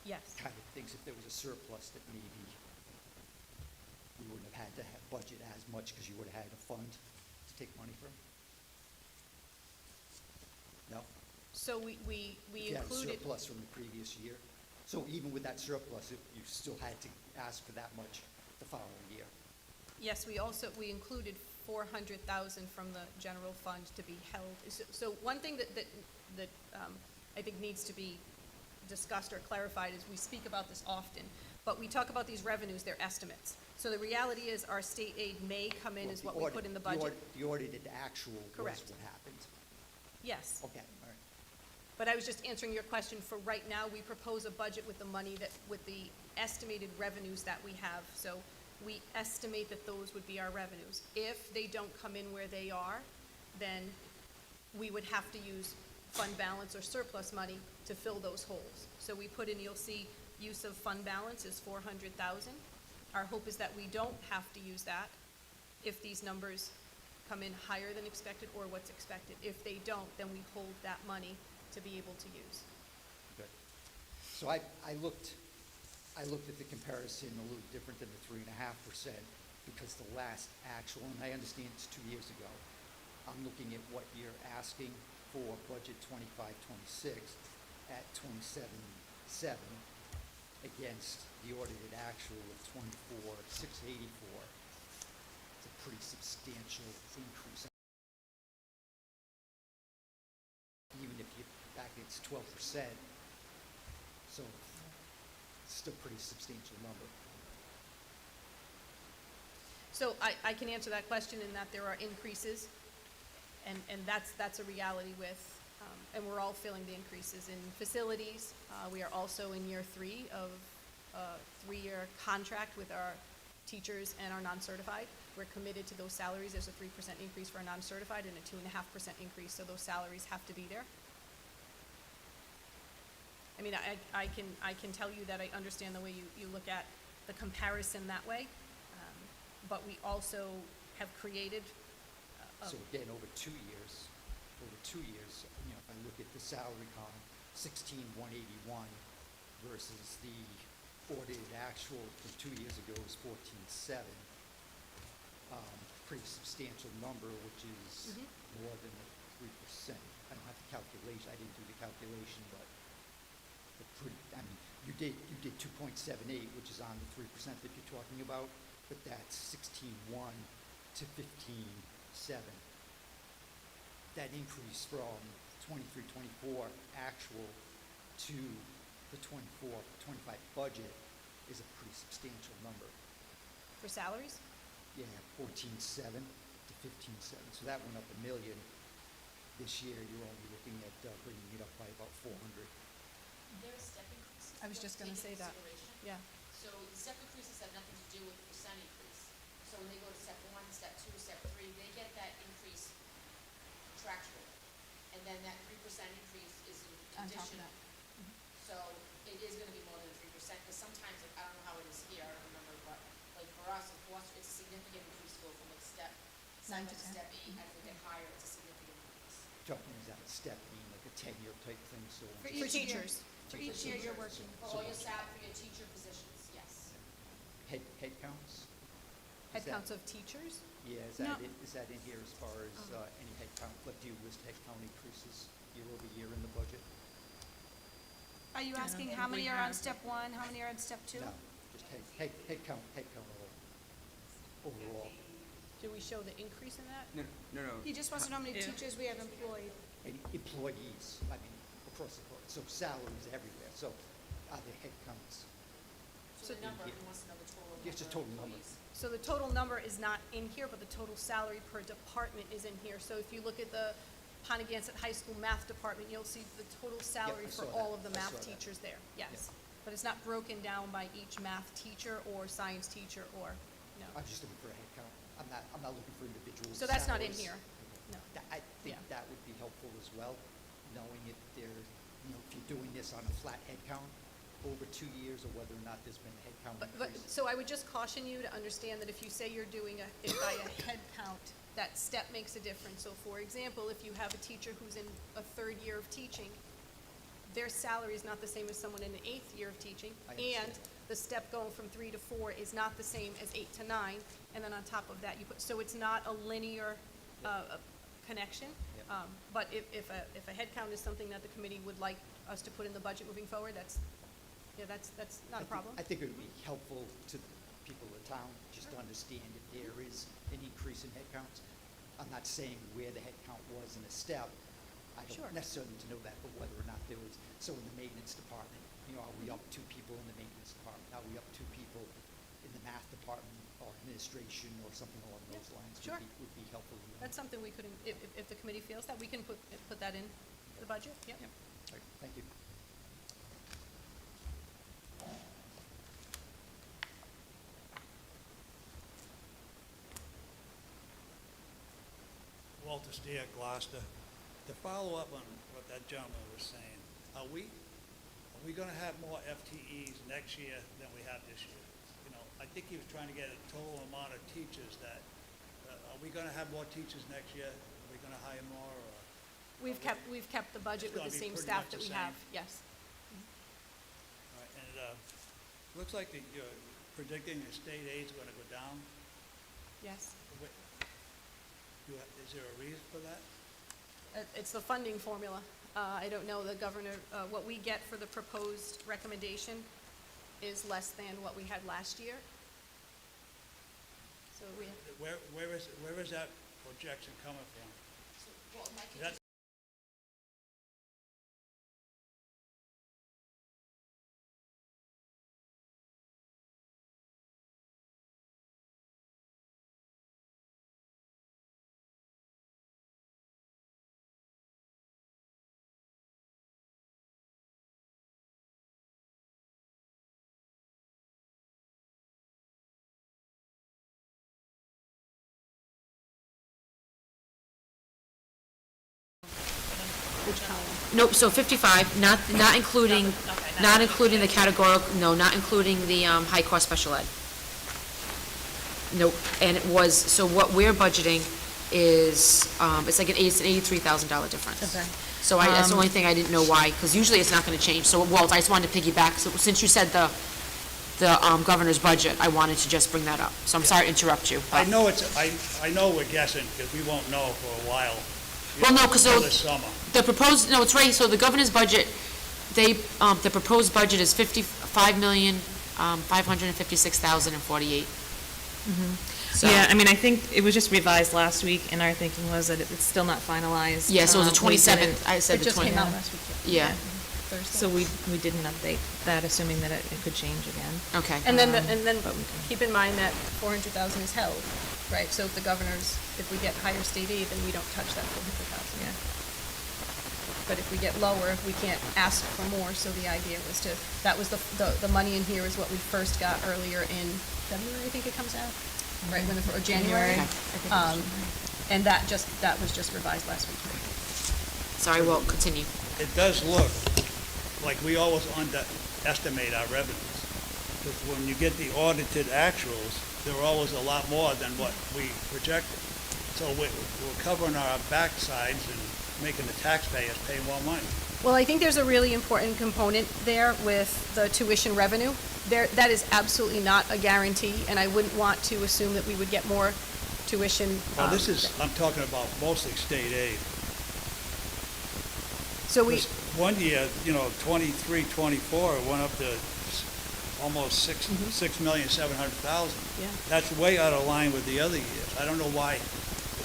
Yes. Kind of thinks if there was a surplus that maybe we wouldn't have had to have budget as much because you would have had a fund to take money from? No? So we If you had a included, surplus from the previous year? So even with that surplus, you still had to ask for that much the following year? yes, we included 400,000 from the general fund to be held. So one thing that I think needs to be discussed or clarified is we speak about this often, but we talk about these revenues, they're estimates. So the reality is our state aid may come in Well, as the what we audit- put in the the aud- budget. The audited actual was Correct. what happened. Yes. Okay, all right. But I was just answering your question. For right now, we propose a budget with the money with the estimated revenues that we have. So we estimate that those would be our revenues. If they don't come in where they are, then we would have to use fund balance or surplus money to fill those holes. So we put in, you'll see, use of fund balance is 400,000. Our hope is that we don't have to use that if these numbers come in higher than expected or what's expected. If they don't, then we hold that money to be able to use. Good. So I looked at the comparison a little different than the 3.5% because the last actual, and I understand it's 2 years ago, I'm looking at what you're asking for budget 25-26 at 27.7 against the audited actual of 24,684. It's a pretty substantial increase. Even if you back it's 12%, so it's still a pretty substantial number. So I can answer that question in that there are increases, and that's a reality with, and we're all feeling the increases in facilities. We are also in year 3 of a 3-year contract with our teachers and our non-certified. We're committed to those salaries. There's a 3% increase for our non-certified and a 2.5% increase, so those salaries have to be there. I mean, I can tell you that I understand the way you look at the comparison that way, but we also have created. So again, over 2 years, if I look at the salary column, 16,181 versus the audited actual from 2 years ago is 14,700. Pretty substantial number, which is more than the 3%. I don't have the calculation, I didn't do the calculation, but I mean, you did 2.78, which is on the 3% that you're talking about, but that's 16,100 to 15,700. That increase from 23-24 actual to the 24-25 budget is a pretty substantial number. For salaries? Yeah, 14,700 to 15,700, so that went up $1 million. This year, you're only looking at bringing it up by about 400. There are step increases. I was just gonna say that. Yeah. So the step increases have nothing to do with the percent increase. So when they go to step 1, step 2, step 3, they get that increase contractual. And then that 3% increase is On top of additional. that. So it is gonna be more than 3%, because sometimes, like, I don't know how it is here, I don't remember, but, like, for us, in Foster, it's a significant increase to go from like step 9 7 to to 10. step 8, as we get higher, it's a significant increase. Talking is that step being like a 10-year type thing, so. For teachers. For each year you're working. For all your staff, for your teacher positions, yes. Head counts? Head Is that- counts of teachers? Yeah, is that in here as far as any head count? Like, do you list head count increases year over year in the budget? Are you asking think how we many are on have- step 1, how many are on step 2? No, just head count overall. Do we show the increase in that? No. He just wants to know how many Yeah. teachers we have employed. And employees, I mean, across the board, so salaries everywhere, so are there head counts? So the number, Yeah. he wants to know the total number. Yeah, it's just of total number. employees. So the total number is not in here, but the total salary per department is in here. So if you look at the Pontiac High School Math Department, you'll see the total salary I for saw all that. of the I math saw that. teachers there, yes. Yeah. But it's not broken down by each math teacher or science teacher or, no. I'm just looking for a head count. I'm not looking for individual So that's not in salaries. here, no. I think Yeah. that would be helpful as well, knowing if there, if you're doing this on a flat head count over 2 years, or whether or not there's been a head count But, increase. so I would just caution you to understand that if you say you're doing it by a head count, that step makes a difference. So for example, if you have a teacher who's in a 3rd year of teaching, their salary is not the same as someone in an 8th year of teaching. I And understand. the step going from 3 to 4 is not the same as 8 to 9. And then on top of that, you put, so it's not a linear, connection. Yep. But if a head count is something that the committee would like us to put in the budget moving forward, that's not a problem. I think it would be helpful to the people of the town, just to understand if there is an increase in head counts. I'm not saying where the head count was in a step. I Sure. don't necessarily need to know that, but whether or not there was, so in the maintenance department, are we up 2 people in the maintenance department? Are we up 2 people in the math department or administration or something along those lines? Sure. Would be helpful to know. That's something we could, if the committee feels that, we can put that in the budget, yep. All right, thank you. Walter Steer, Gloucester. To follow up on what that gentleman was saying, are we going to have more FTEs next year than we have this year? I think he was trying to get a total amount of teachers that, are we going to have more teachers next year? Are we going to hire more, or? We've kept the budget It's with the gonna be same pretty staff much that the we have, same. yes. All right, and looks like that you're predicting the state aid's going to go down. Yes. Is there a reason for that? It's the funding formula. I don't know, the governor, what we get for the proposed recommendation is less than what we had last year. So we, Where is that projection coming from? So, well, Mike, Is that Nope, so 55, not including, not including the categorical, no, not including the high-cost special ed. Nope, and it was, so what we're budgeting is, it's an $83,000 difference. Okay. So that's the only thing I didn't know why, because usually it's not gonna change. So Walt, I just wanted to piggyback, so since you said the governor's budget, I wanted to just bring that up. So I'm sorry to interrupt you. I but- know I know we're guessing, because we won't know for a while. Well, no, 'cause Till so- this summer. The proposed, no, it's right, so the governor's budget, the proposed budget is $55,556,048. So- Yeah, I mean, I think it was just revised last week, and our thinking was that it's still not finalized. Yeah, so it was the We didn't- 27th, I said It the just came 20th. out last week. Yeah, Thursday. So we didn't update that, assuming that it could change again. okay. And then, But we can- keep in mind that 400,000 is held, right? So if the governors, if we get higher state aid, then we don't touch that 400,000. Yeah. But if we get lower, we can't ask for more, so the idea was to, that was the money in here is what we first got earlier in February, I think it comes out, right, or January. Okay. I think it was And that was just revised last week. Sorry, Walt, continue. It does look like we always underestimate our revenues. Because when you get the audited actuals, they're always a lot more than what we projected. So we're covering our backsides and making the taxpayers pay more money. Well, I think there's a really important component there with the tuition revenue. That is absolutely not a guarantee, and I wouldn't want to assume that we would get more tuition. Well, I'm talking about mostly state aid. So we, This one year, 23, 24, it went up to almost Mm-hmm. 6,700,000. Yeah. That's way out of line with the other years. I don't know why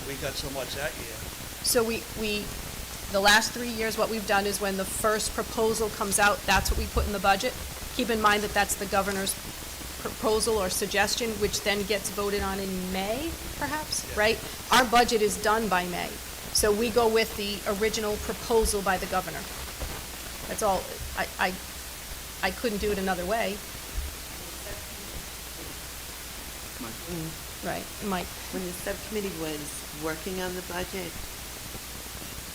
we got so much that year. so the last 3 years, what we've done is when the first proposal comes out, that's what we put in the budget. Keep in mind that that's the governor's proposal or suggestion, which then gets voted on in May, perhaps, Yeah. right? Our budget is done by May, so we go with the original proposal by the governor. That's all. I couldn't do it another way. Right, Mike? When the subcommittee was working on the budget,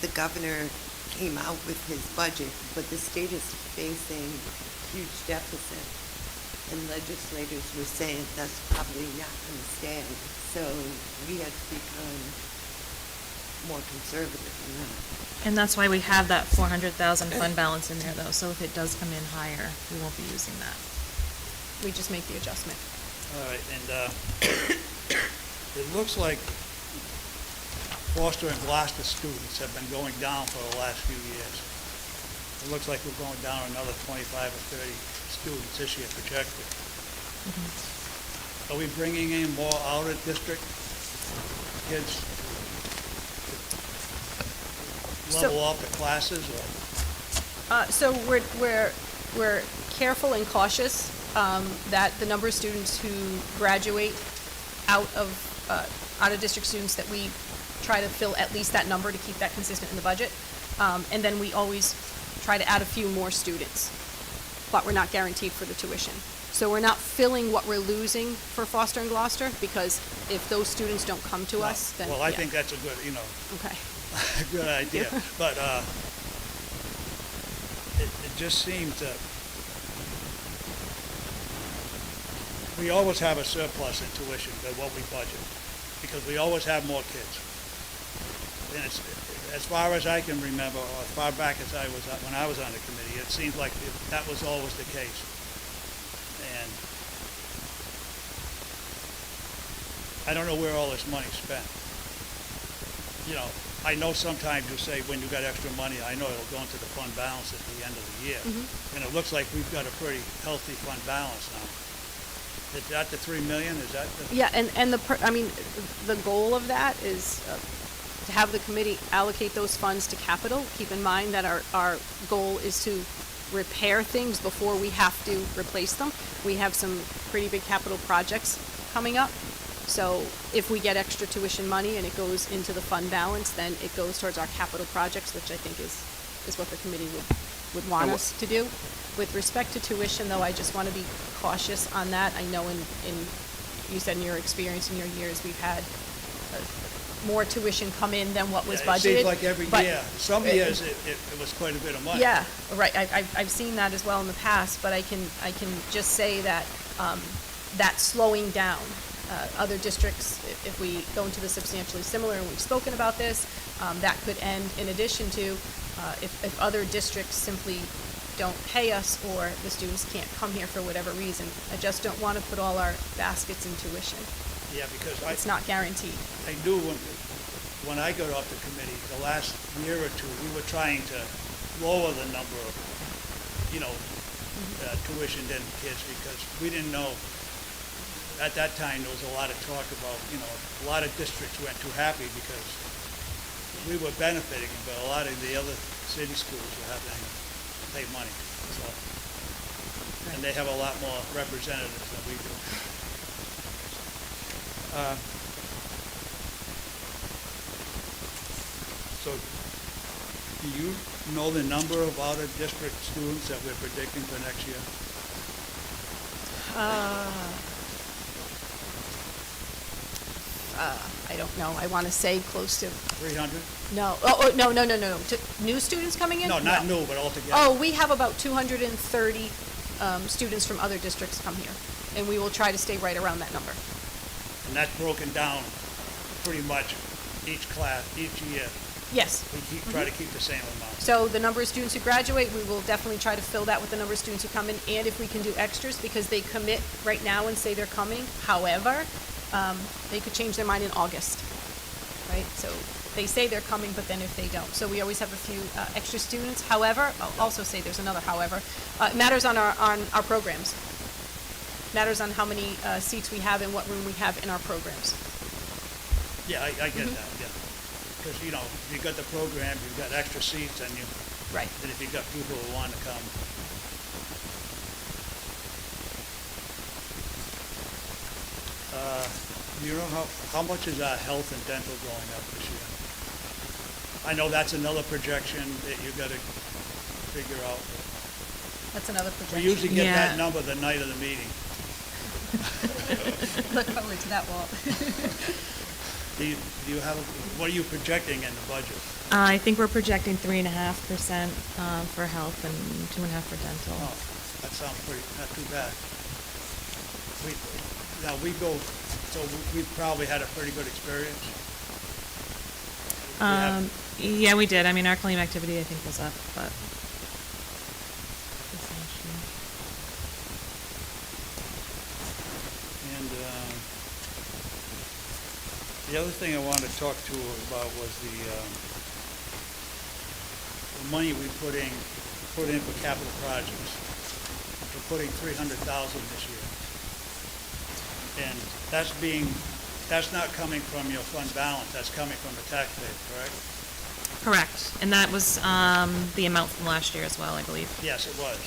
the governor came out with his budget, but the state is facing huge deficit. And legislators were saying that's probably not going to stand. So we had to become more conservative than that. And that's why we have that 400,000 fund balance in there, though, so if it does come in higher, we won't be using that. We just make the adjustment. All right, and it looks like Foster and Gloucester students have been going down for the last few years. It looks like we're going down another 25 or 30 students this year projected. Are we bringing in more out-of-district kids to level up the classes, or? So we're careful and cautious that the number of students who graduate out of district students, that we try to fill at least that number to keep that consistent in the budget. And then we always try to add a few more students, but we're not guaranteed for the tuition. So we're not filling what we're losing for Foster and Gloucester, because if those students don't come to us, then, Well, I yeah. think that's a good, Okay. good idea. But it just seems that we always have a surplus in tuition than what we budget, because we always have more kids. And it's, as far as I can remember, or as far back as I was, when I was on the committee, it seems like that was always the case. And I don't know where all this money's spent. I know sometimes you say when you got extra money, I know it'll go into the fund balance at the end of the year. And it looks like we've got a pretty healthy fund balance now. Is that the 3 million? Is that the? Yeah, and the goal of that is to have the committee allocate those funds to capital. Keep in mind that our goal is to repair things before we have to replace them. We have some pretty big capital projects coming up. So if we get extra tuition money and it goes into the fund balance, then it goes towards our capital projects, which I think is what the committee would want us to do. With respect to tuition, though, I just want to be cautious on that. I know you said in your experience in your years, we've had more tuition come in than what was Yeah, budgeted. it seems like every but- year. Some years it was quite a bit of money. Yeah, right. I've seen that as well in the past, but I can just say that that's slowing down. Other districts, if we go into the substantially similar, and we've spoken about this, that could end, in addition to if other districts simply don't pay us or the students can't come here for whatever reason, I just don't want to put all our baskets in tuition. Yeah, because It's not guaranteed. I knew when I got off the committee, the last year or two, we were trying to lower the number of, tuitioned in kids because we didn't know, at that time, there was a lot of talk about, a lot of districts weren't too happy because we were benefiting, but a lot of the other city schools were having to pay money, so. And they have a lot more representatives than we do. So, do you know the number of out-of-district students that we're predicting for next year? I don't know. I want to say close to, 300? no. No. New students coming in? No, not new, but altogether. Oh, we have about 230 students from other districts come here, and we will try to stay right around that number. And that's broken down pretty much each class, each year. Yes. We try to keep the same amount. So the number of students who graduate, we will definitely try to fill that with the number of students who come in, and if we can do extras, because they commit right now and say they're coming. However, they could change their mind in August, right? So they say they're coming, but then if they don't. So we always have a few extra students. However, I'll also say there's another however. It matters on our programs. Matters on how many seats we have and what room we have in our programs. Yeah, I get that, yeah. Because, you got the program, you've got extra seats, and Right. and if you've got people who want to come. Do you know how much is our health and dental going up this year? I know that's another projection that you got to figure out. That's another We projection. usually get Yeah. that number the night of the meeting. Look forward to that, Walt. Do you have, what are you projecting in the budget? I think we're projecting 3.5% for health and 2.5% for dental. Oh, that sounds not too bad. We probably had a pretty good experience. Yeah, we did. I mean, our claim activity, I think, was up, but. And the other thing I wanted to talk to you about was the money we put in for capital projects. We're putting $300,000 this year. And that's not coming from your fund balance, that's coming from the taxpayer, correct? Correct. And that was the amount from last year as well, I believe. Yes, it was.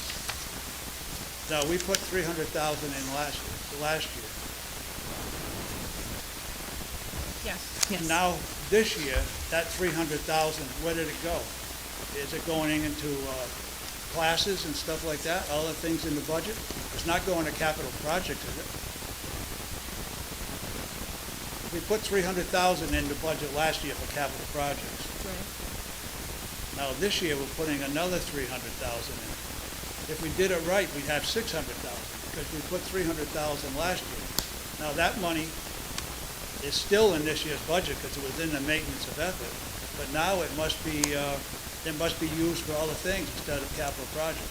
Now, we put $300,000 in last year. Yes. Now, this year, that $300,000, where did it go? Is it going into classes and stuff like that, other things in the budget? It's not going to capital projects, is it? We put $300,000 in the budget last year for capital projects. Now, this year, we're putting another $300,000 in. If we did it right, we'd have $600,000, because we put $300,000 last year. Now, that money is still in this year's budget, because it was in the maintenance of effort, but now it must be used for other things instead of capital projects.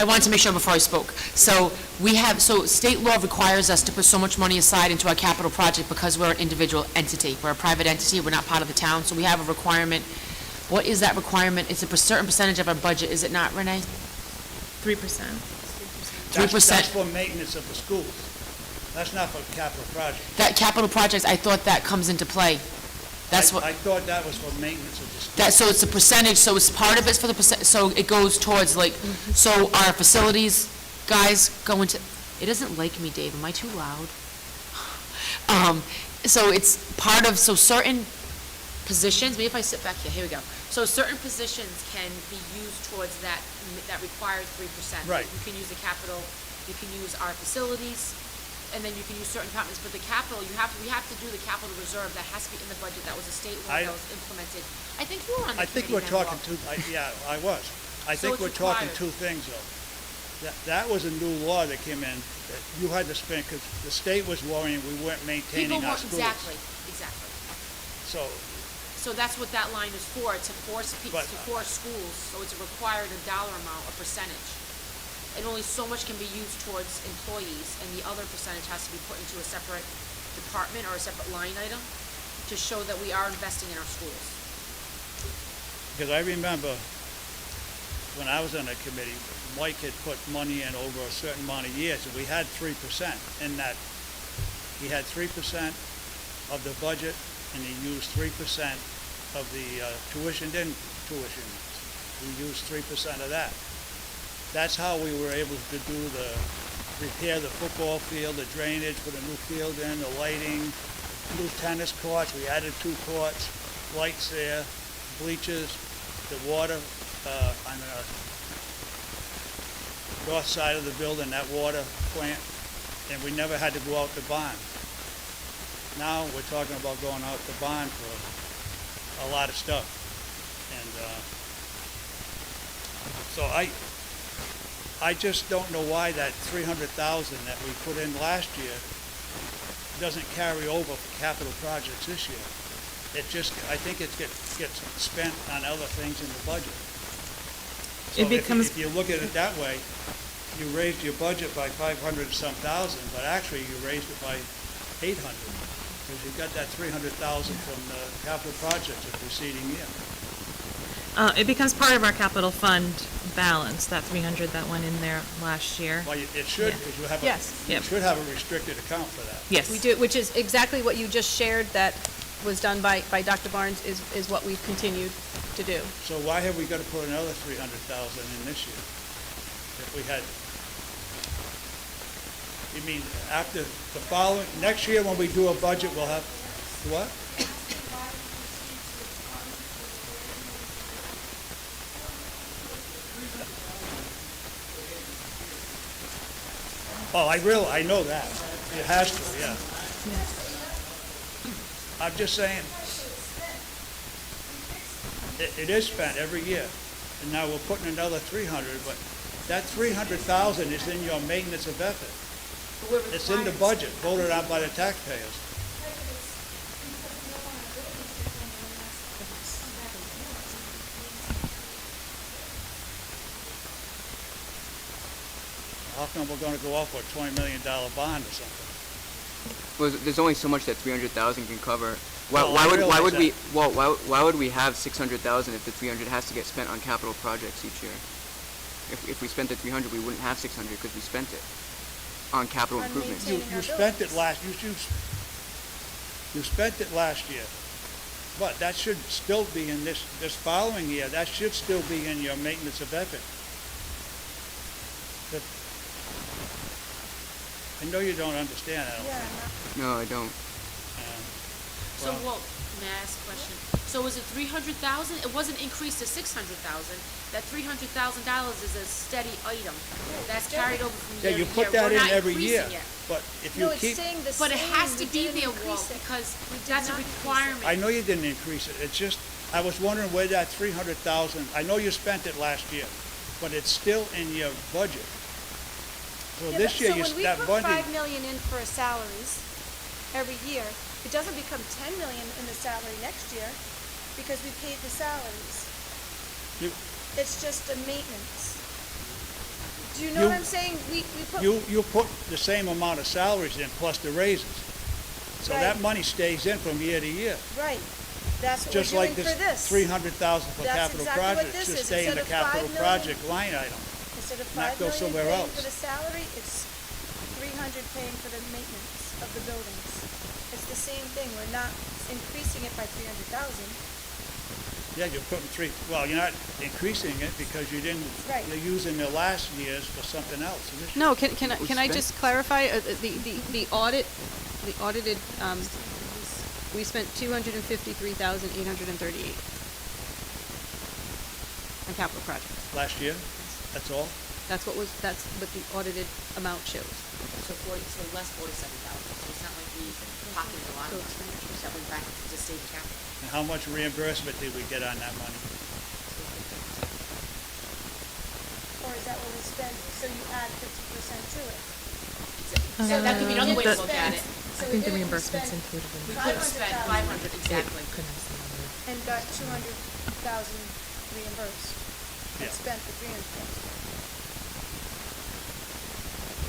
I wanted to make sure before I spoke. So state law requires us to put so much money aside into our capital project because we're an individual entity. We're a private entity, we're not part of the town, so we have a requirement. What is that requirement? It's a certain percentage of our budget, is it not, Renee? 3%. 3%. That's for maintenance of the schools. That's not for capital projects. That capital projects, I thought that comes into play. That's what, I thought that was for maintenance of the schools. so it's a percentage, so it's part of it's for the percent, so it goes towards like, so our facilities guys go into, it doesn't like me, Dave, am I too loud? So it's part of, so certain positions, maybe if I sit back here we go. So certain positions can be used towards that requires 3%. Right. You can use the capital, you can use our facilities, and then you can use certain departments, but the capital, we have to do the capital reserve, that has to be in the budget, that was a state law that was implemented. I think you were on the I think committee we're then, talking Rob. I was. I think it's we're talking required. two things, though. That was a new law that came in, that you had to spend, because the state was worrying we weren't maintaining our schools. Exactly. So that's what that line is for, to force But- to force schools, so it's required a dollar amount, a percentage. And only so much can be used towards employees, and the other percentage has to be put into a separate department or a separate line item to show that we are investing in our schools. Because I remember when I was on the committee, Mike had put money in over a certain amount of years, and we had 3% in that. He had 3% of the budget, and he used 3% of the tuition. We used 3% of that. That's how we were able to repair the football field, the drainage, put a new field in, the lighting, new tennis courts. We added 2 courts, lights there, bleachers, the water on the north side of the building, that water plant, and we never had to go out to bond. Now we're talking about going out to bond for a lot of stuff. And so I just don't know why that 300,000 that we put in last year doesn't carry over for capital projects this year. It just, I think it gets spent on other things in the budget. So if you look at it that way, you raised your budget by 500 and some thousand, but actually you raised it by 800, because you got that 300,000 from the capital projects the preceding year. It becomes part of our capital fund balance, that 300 that went in there last year. Well, it should, because you have Yes. you should have a restricted account for that. Yes. We do, which is exactly what you just shared that was done by Dr. Barnes is what we've continued to do. So why have we got to put another 300,000 in this year? If we had, you mean after the following, next year when we do a budget, we'll have, what? Oh, I know that. It has to, yeah. I'm just saying, it is spent every year, and now we're putting another 300, but that 300,000 is in your maintenance of effort. It's in the budget, voted on by the taxpayers. How come we're gonna go off for a $20 million bond or something? Well, there's only so much that 300,000 can cover. Why Well, I realize why would we have 600,000 if the 300 has to get spent on capital projects each year? If we spent the 300, we wouldn't have 600 because we spent it on capital On improvements. maintaining You our spent it buildings. you spent it last year, but that should still be in this following year. That should still be in your maintenance of effort. I know you don't understand that. Yeah, No, I don't. So, well, may I ask a question? So is it 300,000? It wasn't increased to 600,000. That $300,000 is a steady item. That's carried over from Yeah, year to you year. put that We're in not every year, increasing it. but if you no, it's keep, saying the same. But it has to we be didn't there, Walt, increase it. because We did that's a not increase it. requirement. I know you didn't increase it. It's just, I was wondering where that 300,000, I know you spent it last year, but it's still in your budget. So Yeah, this year, so when we that put budget, $5 million in for salaries every year, it doesn't become $10 million in the salary next year because we paid the salaries. you, It's just a maintenance. Do you know what You- I'm saying? We put. you put the same amount of salaries in plus the raises. So that Right. money stays in from year to year. Right. That's what Just we're like doing this for this. 300,000 for That's capital exactly what projects this should is. stay in the Instead of capital 5 million project line item. Instead of not $5 go million somewhere paying else. for the salary, it's 300 paying for the maintenance of the buildings. It's the same thing. We're not increasing it by 300,000. Yeah, you're putting you're not increasing it because you didn't, Right. you're using the last year's for something else. And this No, can We I spent- just clarify, the audited, we spent 253,838 on capital projects. Last year, that's all? That's what the audited amount shows. So less 47,000. So it's not like we pocketed a lot of money. That went back to state capital. And how much reimbursement did we get on that money? Or is that what we spent, so you add 50% to it. So that could be another way to The- look at it. I think the reimbursement's included in We that. could have spent 500, exactly. And got 200,000 reimbursed, and Yeah. spent the 300,000.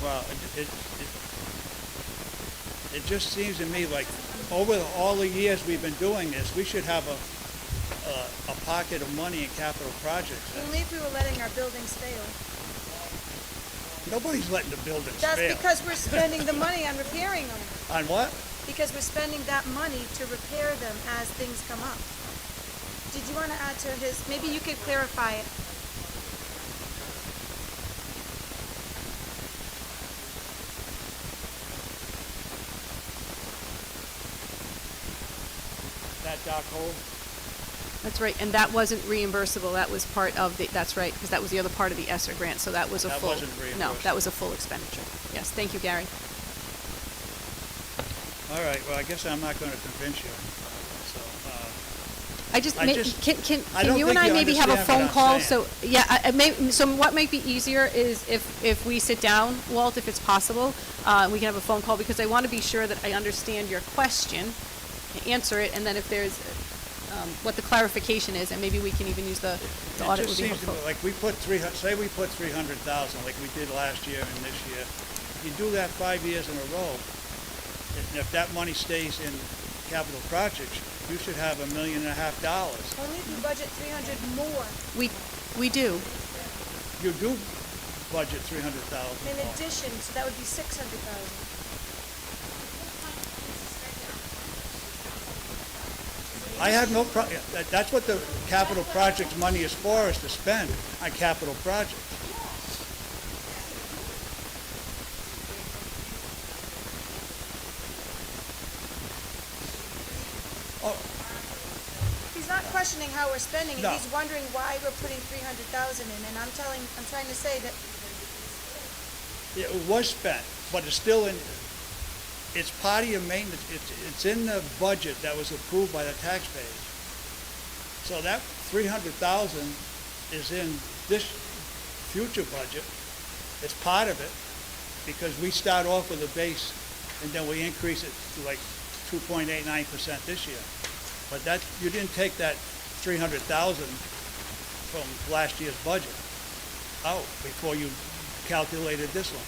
Well, it just seems to me like over all the years we've been doing this, we should have a pocket of money in capital projects. Only if we were letting our buildings fail. Nobody's letting the buildings That's fail. because we're spending the money on repairing them. On what? Because we're spending that money to repair them as things come up. Did you want to add to his, maybe you could clarify it. That dark hole? That's right, and that wasn't reimbursable, that was part of the, that's right, because that was the other part of the ESSER grant, so that was a That full. wasn't No, that reimbursable. was a full expenditure. Yes, thank you, Gary. All right, well, I guess I'm not going to convince you. So, I just, I may- just- can I don't you and think I you maybe have a understand phone what call? I'm So, yeah, so what might be easier is if we sit down, Walt, if it's possible, we can have a phone call, because I want to be sure that I understand your question, answer it, and then if there's, what the clarification is, and maybe we can even use the audit it would just be seems to helpful. me like we put say we put 300,000 like we did last year and this year. You do that 5 years in a row, and if that money stays in capital projects, you should have $1.5 million. Only if you budget 300 more We do. You do budget 300,000. in addition, so that would be 600,000. I have no that's what the capital projects money is for, is to spend on capital projects. Oh, He's not questioning how we're spending it, No. he's wondering why we're putting 300,000 in, and I'm trying to say that, it was spent, but it's still in, it's part of your maintenance, it's in the budget that was approved by the taxpayers. So that 300,000 is in this future budget, it's part of it, because we start off with a base, and then we increase it to like 2.89% this year. But that, you didn't take that 300,000 from last year's budget out before you calculated this one.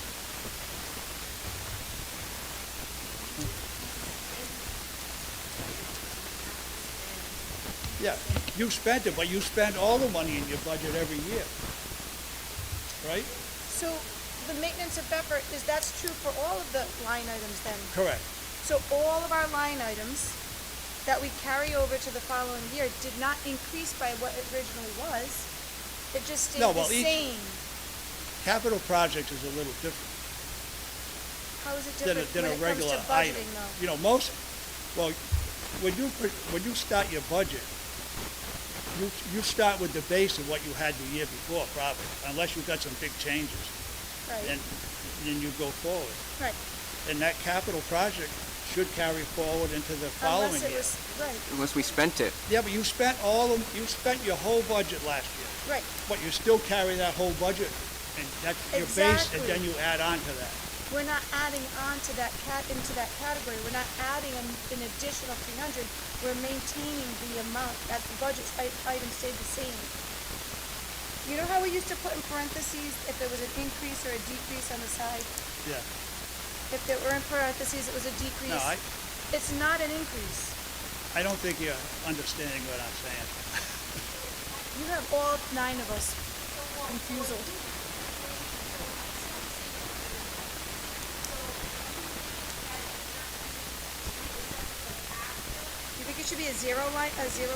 Yeah, you spent it, but you spend all the money in your budget every year, right? so the maintenance of effort, that's true for all of the line items then? Correct. So all of our line items that we carry over to the following year did not increase by what it originally was, it just stayed No, the well, same. Capital projects is a little different How is it than different than when a it comes regular to item. budgeting though? You know, when you start your budget, you start with the base of what you had the year before, probably, unless you've got some big changes, Right, and then you go forward. right. And that capital project should carry forward into the following Unless it year. was, right, Unless we spent it. Yeah, but you spent you spent your whole budget last year, right. but you still carry that whole budget, and that's your base, and Exactly. then you add on to that. We're not adding on to that into that category. We're not adding an additional 300. We're maintaining the amount that the budget item stayed the same. You know how we used to put in parentheses if there was an increase or a decrease on the side? Yeah. If there were in parentheses, it was a decrease. No, It's not an increase. I don't think you're understanding what I'm saying. You have all 9 of us confused. You think it should be a zero line, a zero?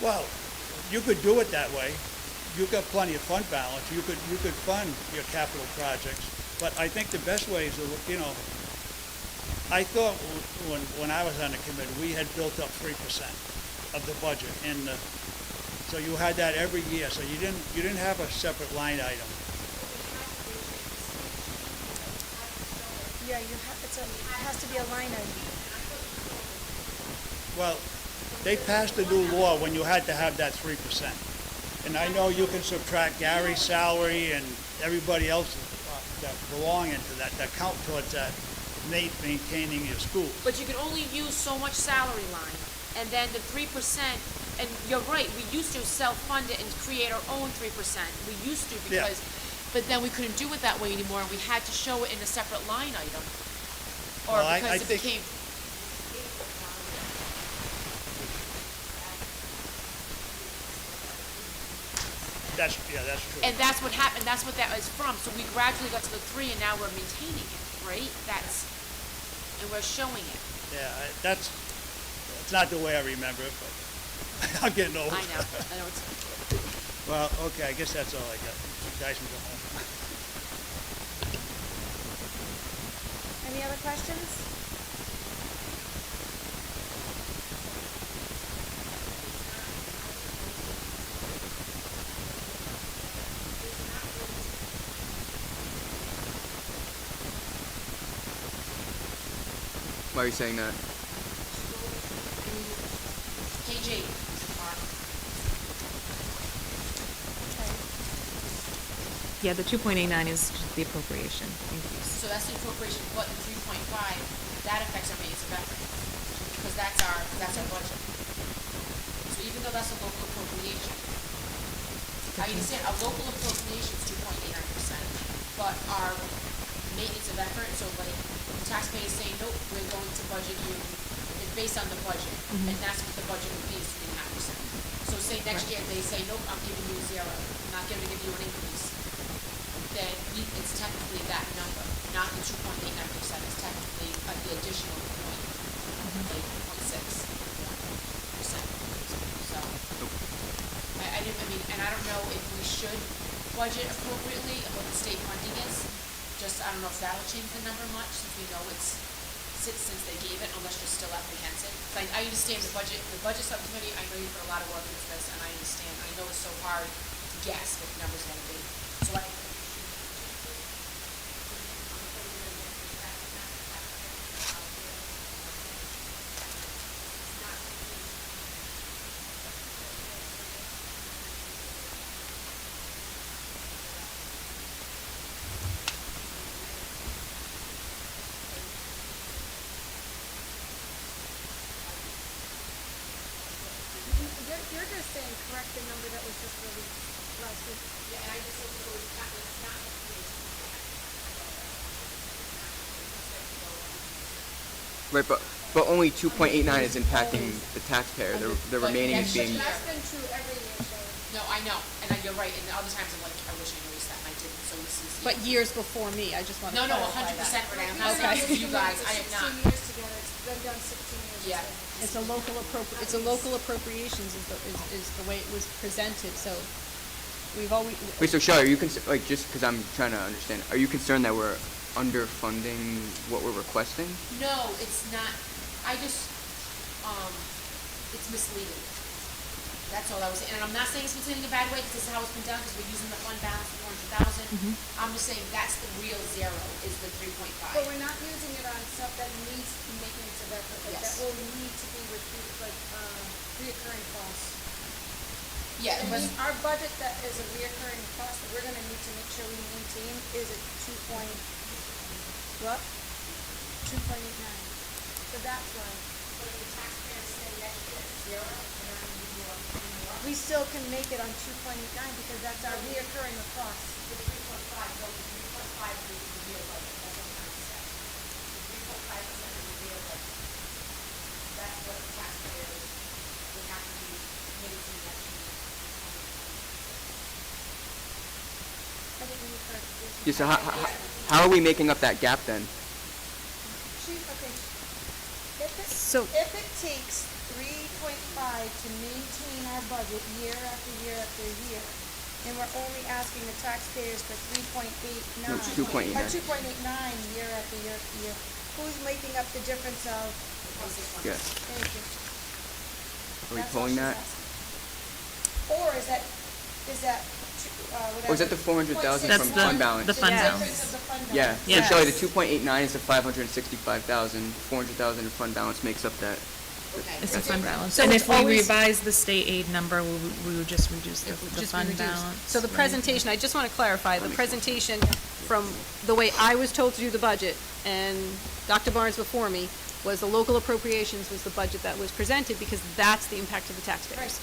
Well, you could do it that way. You've got plenty of fund balance. You could fund your capital projects. But I think the best way is to, I thought when I was on the committee, we had built up 3% of the budget, and so you had that every year. So you didn't have a separate line item. Yeah, it has to be a line item. Well, they passed a new law when you had to have that 3%. And I know you can subtract Gary's salary and everybody else that belong into that count towards that maintaining your school. But you can only use so much salary line, and then the 3%, and you're right, we used to self-fund it and create our own 3%. We used to Yeah. because, but then we couldn't do it that way anymore, and we had to show it in a separate line item. Or Well, I because it think- became, That's true. and that's what happened, that's what that was from. So we gradually got to the 3, and now we're maintaining it, right? And we're showing it. Yeah, it's not the way I remember it, but I'm getting old. I know it's. Well, okay, I guess that's all I got. You guys can go home. Any other questions? Why are you saying that? Page 8, Mark. Yeah, the 2.89 is just the appropriation increase. So that's the appropriation, but the 3.5, that affects our maintenance of effort, because that's our budget. So even though that's a local appropriation, I understand, a local appropriation is 2.89%, but our maintenance of effort, so like, taxpayers saying, nope, we're going to budget you, it's based on the budget, and that's what the budget would be, is 3.5%. So say next year, they say, nope, I'm giving you 0, I'm not gonna give you an increase, then it's technically that number, not the 2.89%, it's technically the additional point, like 0.6%. So, I mean, and I don't know if we should budget appropriately of what the state funding is. Just, I don't know if that'll change the number much, since we know it's, since they gave it, unless you're still apprehensive. Like, I understand the budget subcommittee, I know you put a lot of work into this, and I understand, I know it's so hard to guess what the number's gonna be. So I. You're just saying correct the number that was just released last week. Yeah, and I just looked at it's not Right, but only 2.89 is impacting the taxpayer. The remaining is being. That's been true every year, Sharon. No, I know, and you're right, and other times I'm like, I wish I noticed that, and I didn't, so this is. But years before me, I just want to No, clarify that. 100%, Renee, I'm We've not been saying doing you this guys, for I am not. 16 years together, it's been done 16 years. Yeah. together. It's a local appropriations is the way it was presented, so we've always. Wait, so Shelley, are you like, just because I'm trying to understand, are you concerned that we're underfunding what we're requesting? No, it's not, I just, it's misleading. That's all I was saying, and I'm not saying it's misleading in a bad way, because this is how it's been done, because we're using the fund balance of 400,000. I'm just saying that's the real 0, is the 3.5. But we're not using it on stuff that needs maintenance of effort, like that Yes. will need to be repeated, like, reoccurring costs. Yeah, And but, our budget that is a reoccurring cost that we're gonna need to make sure we maintain is at 2.89. So that's why. but if the taxpayers say next year it's 0, they're not gonna give you any more. We still can make it on 2.89 because that's our reoccurring cost. The 3.5, no, the 3.5 is the real budget, that's what I'm trying to say. The 3.5% is the real budget. That's what the taxpayers would have to be committed to next year. I think we need clarification. Yeah, so how are we making up that gap then? If it takes 3.5 to maintain our budget year after year after year, and we're only asking the taxpayers for 3.89. No, 2.89. Or 2.89 year after year after year, who's making up the difference of? Yeah. Thank you. Are we That's pulling all that? she's asking. Or is that, whatever? Or is that the 400,000 That's from the- fund balance? the fund The balance. difference of the fund balance. Yeah, so Yes. Shelley, the 2.89 is the 565,000, 400,000 in fund balance makes up that Okay. It's the fund balance. So And it's if we always- revise the state aid number, we would just reduce the It would just be fund reduced. balance. So the right? presentation, I just want to clarify, the presentation from the way I was told to do the budget, and Dr. Barnes before me, was the local appropriations was the budget that was presented, because that's the impact of the taxpayers.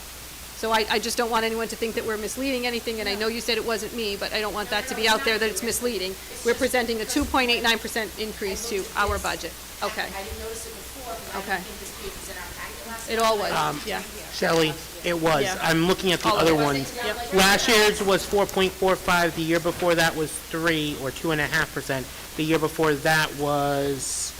So I just don't want anyone to think that we're misleading anything, and I know you said it wasn't me, but I don't want that to be out there that it's misleading. We're presenting a 2.89% increase to our budget. Okay, I didn't notice it before, because I Okay. didn't think this page was in our packet last it all was, yeah. Shelley, it was. Yeah. I'm looking at the All of other it. ones. Yep. Last year's was 4.45, the year before that was 3 or 2.5%. The year before that was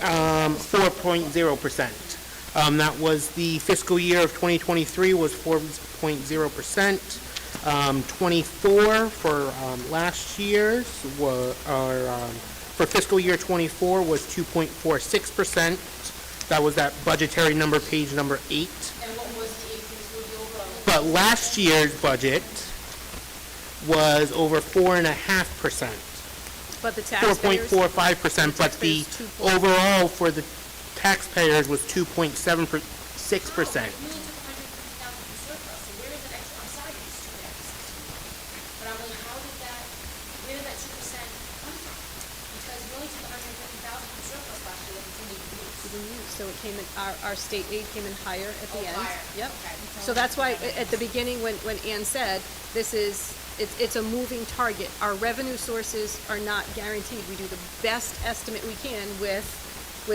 4.0%. That was the fiscal year of 2023 was 4.0%. 24 for last year's for fiscal year 24 was 2.46%. That was that budgetary number, page number 8. And what was the increase with the overall? But last year's budget was over 4.5%. But the taxpayers. 4.45%, but the taxpayers 2. overall for the taxpayers was 2.76%. We only took 150,000 from surplus, so where did that extra, I'm sorry, it's 2x. But I'm like, how did that, where did that 2% come from? Because we only took 150,000 from surplus last year that we didn't use. So it came in, our state aid came in higher at the Oh, end. higher. Yep. Okay. So that's why, at the beginning, when Ann said, it's a moving target. Our revenue sources are not guaranteed. We do the best estimate we can with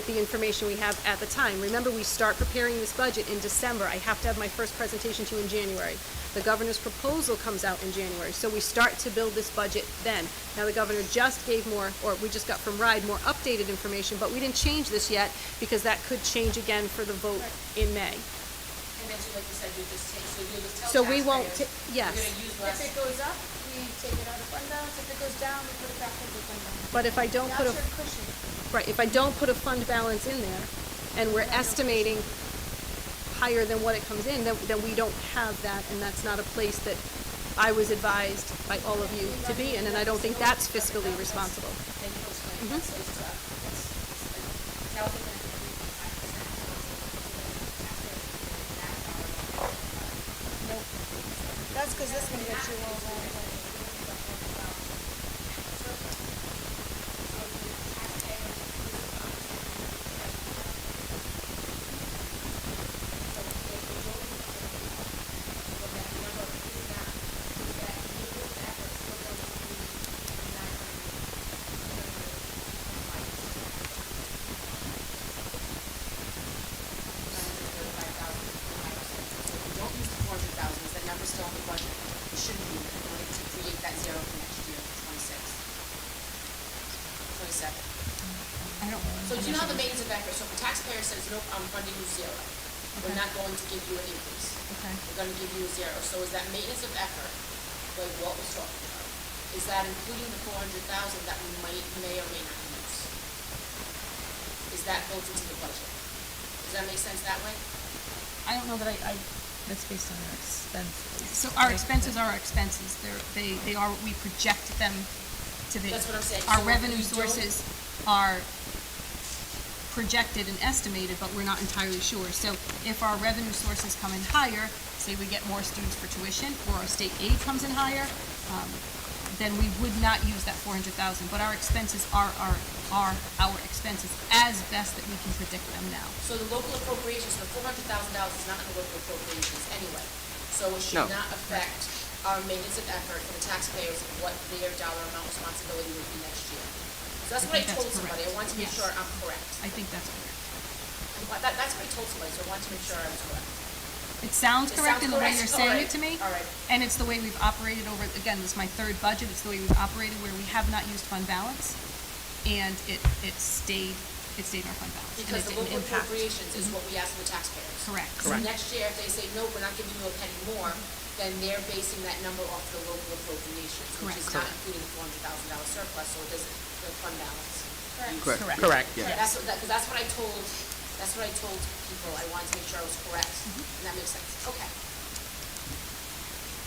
the information we have at the time. Remember, we start preparing this budget in December. I have to have my first presentation to you in January. The governor's proposal comes out in January, so we start to build this budget then. Now, the governor just gave more, or we just got from RIDE, more updated information, but we didn't change this yet, because that could change again for the vote in May. And then, so like you said, you just take, so you'll just tell So we won't, taxpayers, yes. you're gonna use If less. it goes up, we take it out of fund balance. If it goes down, we put it back into fund balance. But if I don't put a, That's your cushion. right, if I don't put a fund balance in there, and we're estimating higher than what it comes in, then we don't have that, and that's not a place that I was advised by all of you to be in, and I don't think that's fiscally responsible. Thank you for explaining that. So it's, now we're gonna That's because this one gets you all that. don't use the 400,000, is that number still in the budget? It shouldn't be, in order to create that zero for next year, for 26. 27. I don't. So do you know how the maintenance of effort, so if the taxpayer says, nope, I'm funding you zero, we're not going to give you an increase. Okay. We're gonna give you a zero, so is that maintenance of effort, like Walt was talking about, is that including the 400,000 that we may or may not use? Is that built into the budget? Does that make sense that way? I don't know that That's based on our expenses. so our expenses are our expenses. They are what we project them to be. That's what I'm saying. Our So if revenue we don't- sources are projected and estimated, but we're not entirely sure. So if our revenue sources come in higher, say we get more students for tuition, or our state aid comes in higher, then we would not use that 400,000. But our expenses are our expenses as best that we can predict them now. So the local appropriations, the $400,000 is not in the local appropriations anyway. So it should No. not affect our maintenance of effort for the taxpayers of what their dollar amount responsibility would be next year. So that's what I think that's told somebody. I correct. wanted to make Yes. sure I'm correct. I think that's correct. That's what I told somebody, so I wanted to make sure I was correct. It sounds It correct sounds in the way correct. you're saying All it to me. right. All right. And it's the way we've operated over, again, this is my third budget, it's the way we've operated where we have not used fund balance. And it stayed in our fund balance. And Because it the didn't local impact. appropriations is what we ask the taxpayers. Correct. So next year, if they say, no, we're not giving you a penny more, then they're basing that number off the local appropriations, which is not including the $400,000 surplus, so it doesn't, the fund balance. Correct. Correct. Yeah. That's what I told people, I wanted to make sure I was correct, and that makes sense, okay.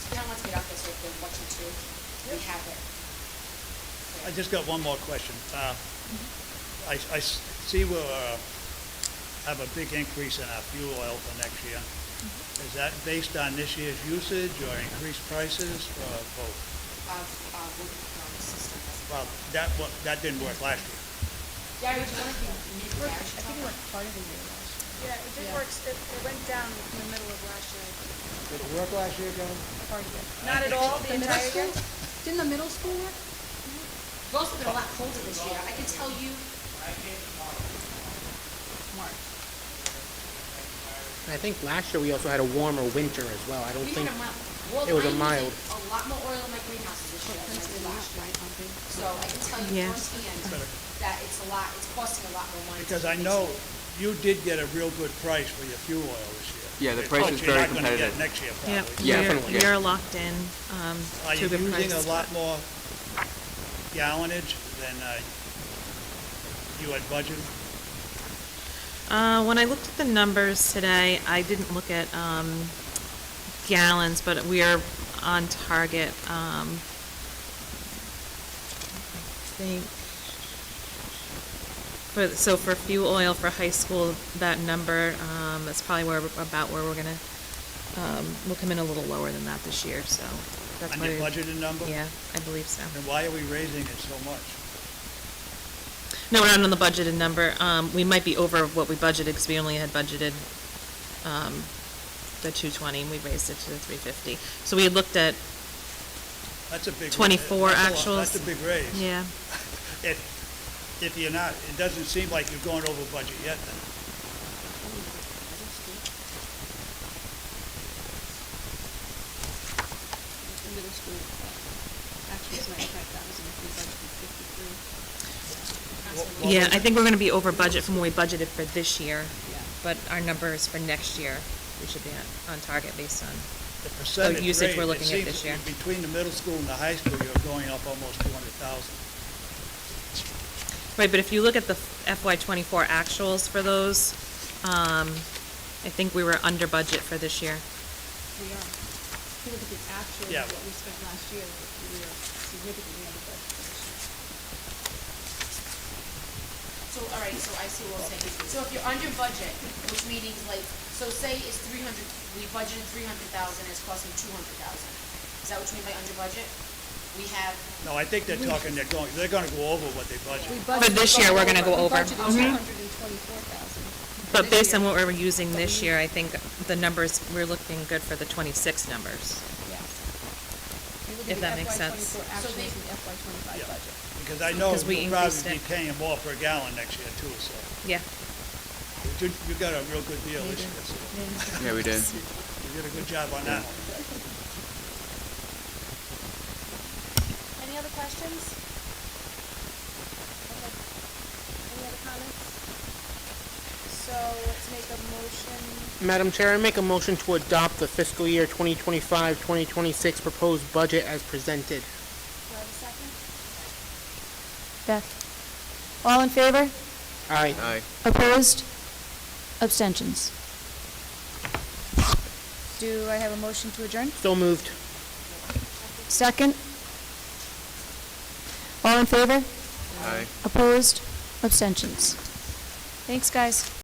See how much we got this with the 1 and 2? We have it. I just got one more question. I see where have a big increase in our fuel oil for next year. Is that based on this year's usage or increased prices or both? Well, that didn't work last year. Gary, do you want to meet with Gary? I think it went part of the year last year. Yeah, it did work, it went down in the middle of last year, I think. Did it work last year, John? Part of it. Not at all, the entire year? Didn't the middle school work? It's also been a lot colder this year. I can tell you. March. I think last year we also had a warmer winter as well. I don't We think, had a mild. Well, it was a I'm mild. using a lot more oil in my greenhouses this year than I did last year. So I can tell you Yeah. firsthand that it's costing a lot more money. Because to I fix know it. you did get a real good price for your fuel oil this year. Yeah, the It's price what is you're very not gonna get competitive. next year, Yep, probably. Yeah, we're, definitely. we're locked in, Are to you good using a prices. lot more gallonage than you had budgeted? When I looked at the numbers today, I didn't look at, gallons, but we are on target, I think, for fuel oil for high school, that number, that's probably about where we're gonna, we'll come in a little lower than that this year, so. That's On why your budgeted number? Yeah, I believe so. And why are we raising it so much? No, we're not on the budgeted number. We might be over what we budgeted, because we only had budgeted, the 220, we raised it to the 350. So we had looked at, That's a big. 24 that's actuals. That's a big raise. yeah, If you're not, it doesn't seem like you're going over budget yet then. The middle school, actually it's 95,000, if we budgeted 53. yeah, I think we're gonna be over budget from what we budgeted for this year, Yeah. but our numbers for next year, we should be on target based on, The percentage usage rate, we're it looking at seems this year. between the middle school and the high school, you're going up almost 200,000. right, but if you look at the FY '24 actuals for those, I think we were under budget for this year. We are. If you look at the actual Yeah. of what we spent last year, we are significantly under budget for this year. So, all right, so I see what we're saying. So if you're under budget, which means like, so say it's 300, we budgeted 300,000, it's costing 200,000. Is that what you mean by under budget? We have, No, I think they're talking, they're gonna go over what they budgeted. For this year, we're gonna go over. We budgeted 224,000. But based on what we're using this year, I think the numbers, we're looking good for the 26 numbers. Yes. You look If at that the makes FY sense. '24 So actuals they- and the FY '25 Yeah. budget. Because I know Because we we'll increased probably be it. paying more per gallon next year too, so. Yeah. You got a real good deal this year, so Yeah, we did. you did a good job on that one. Any other questions? Okay. Any other comments? So let's make a motion. Madam Chair, I make a motion to adopt the fiscal year 2025-2026 proposed budget as presented. Do I have a second? Beth. All in favor? Aye. Aye. Opposed? Abstentions? Do I have a motion to adjourn? So moved. Second? All in favor? Aye. Opposed? Abstentions? Thanks, guys.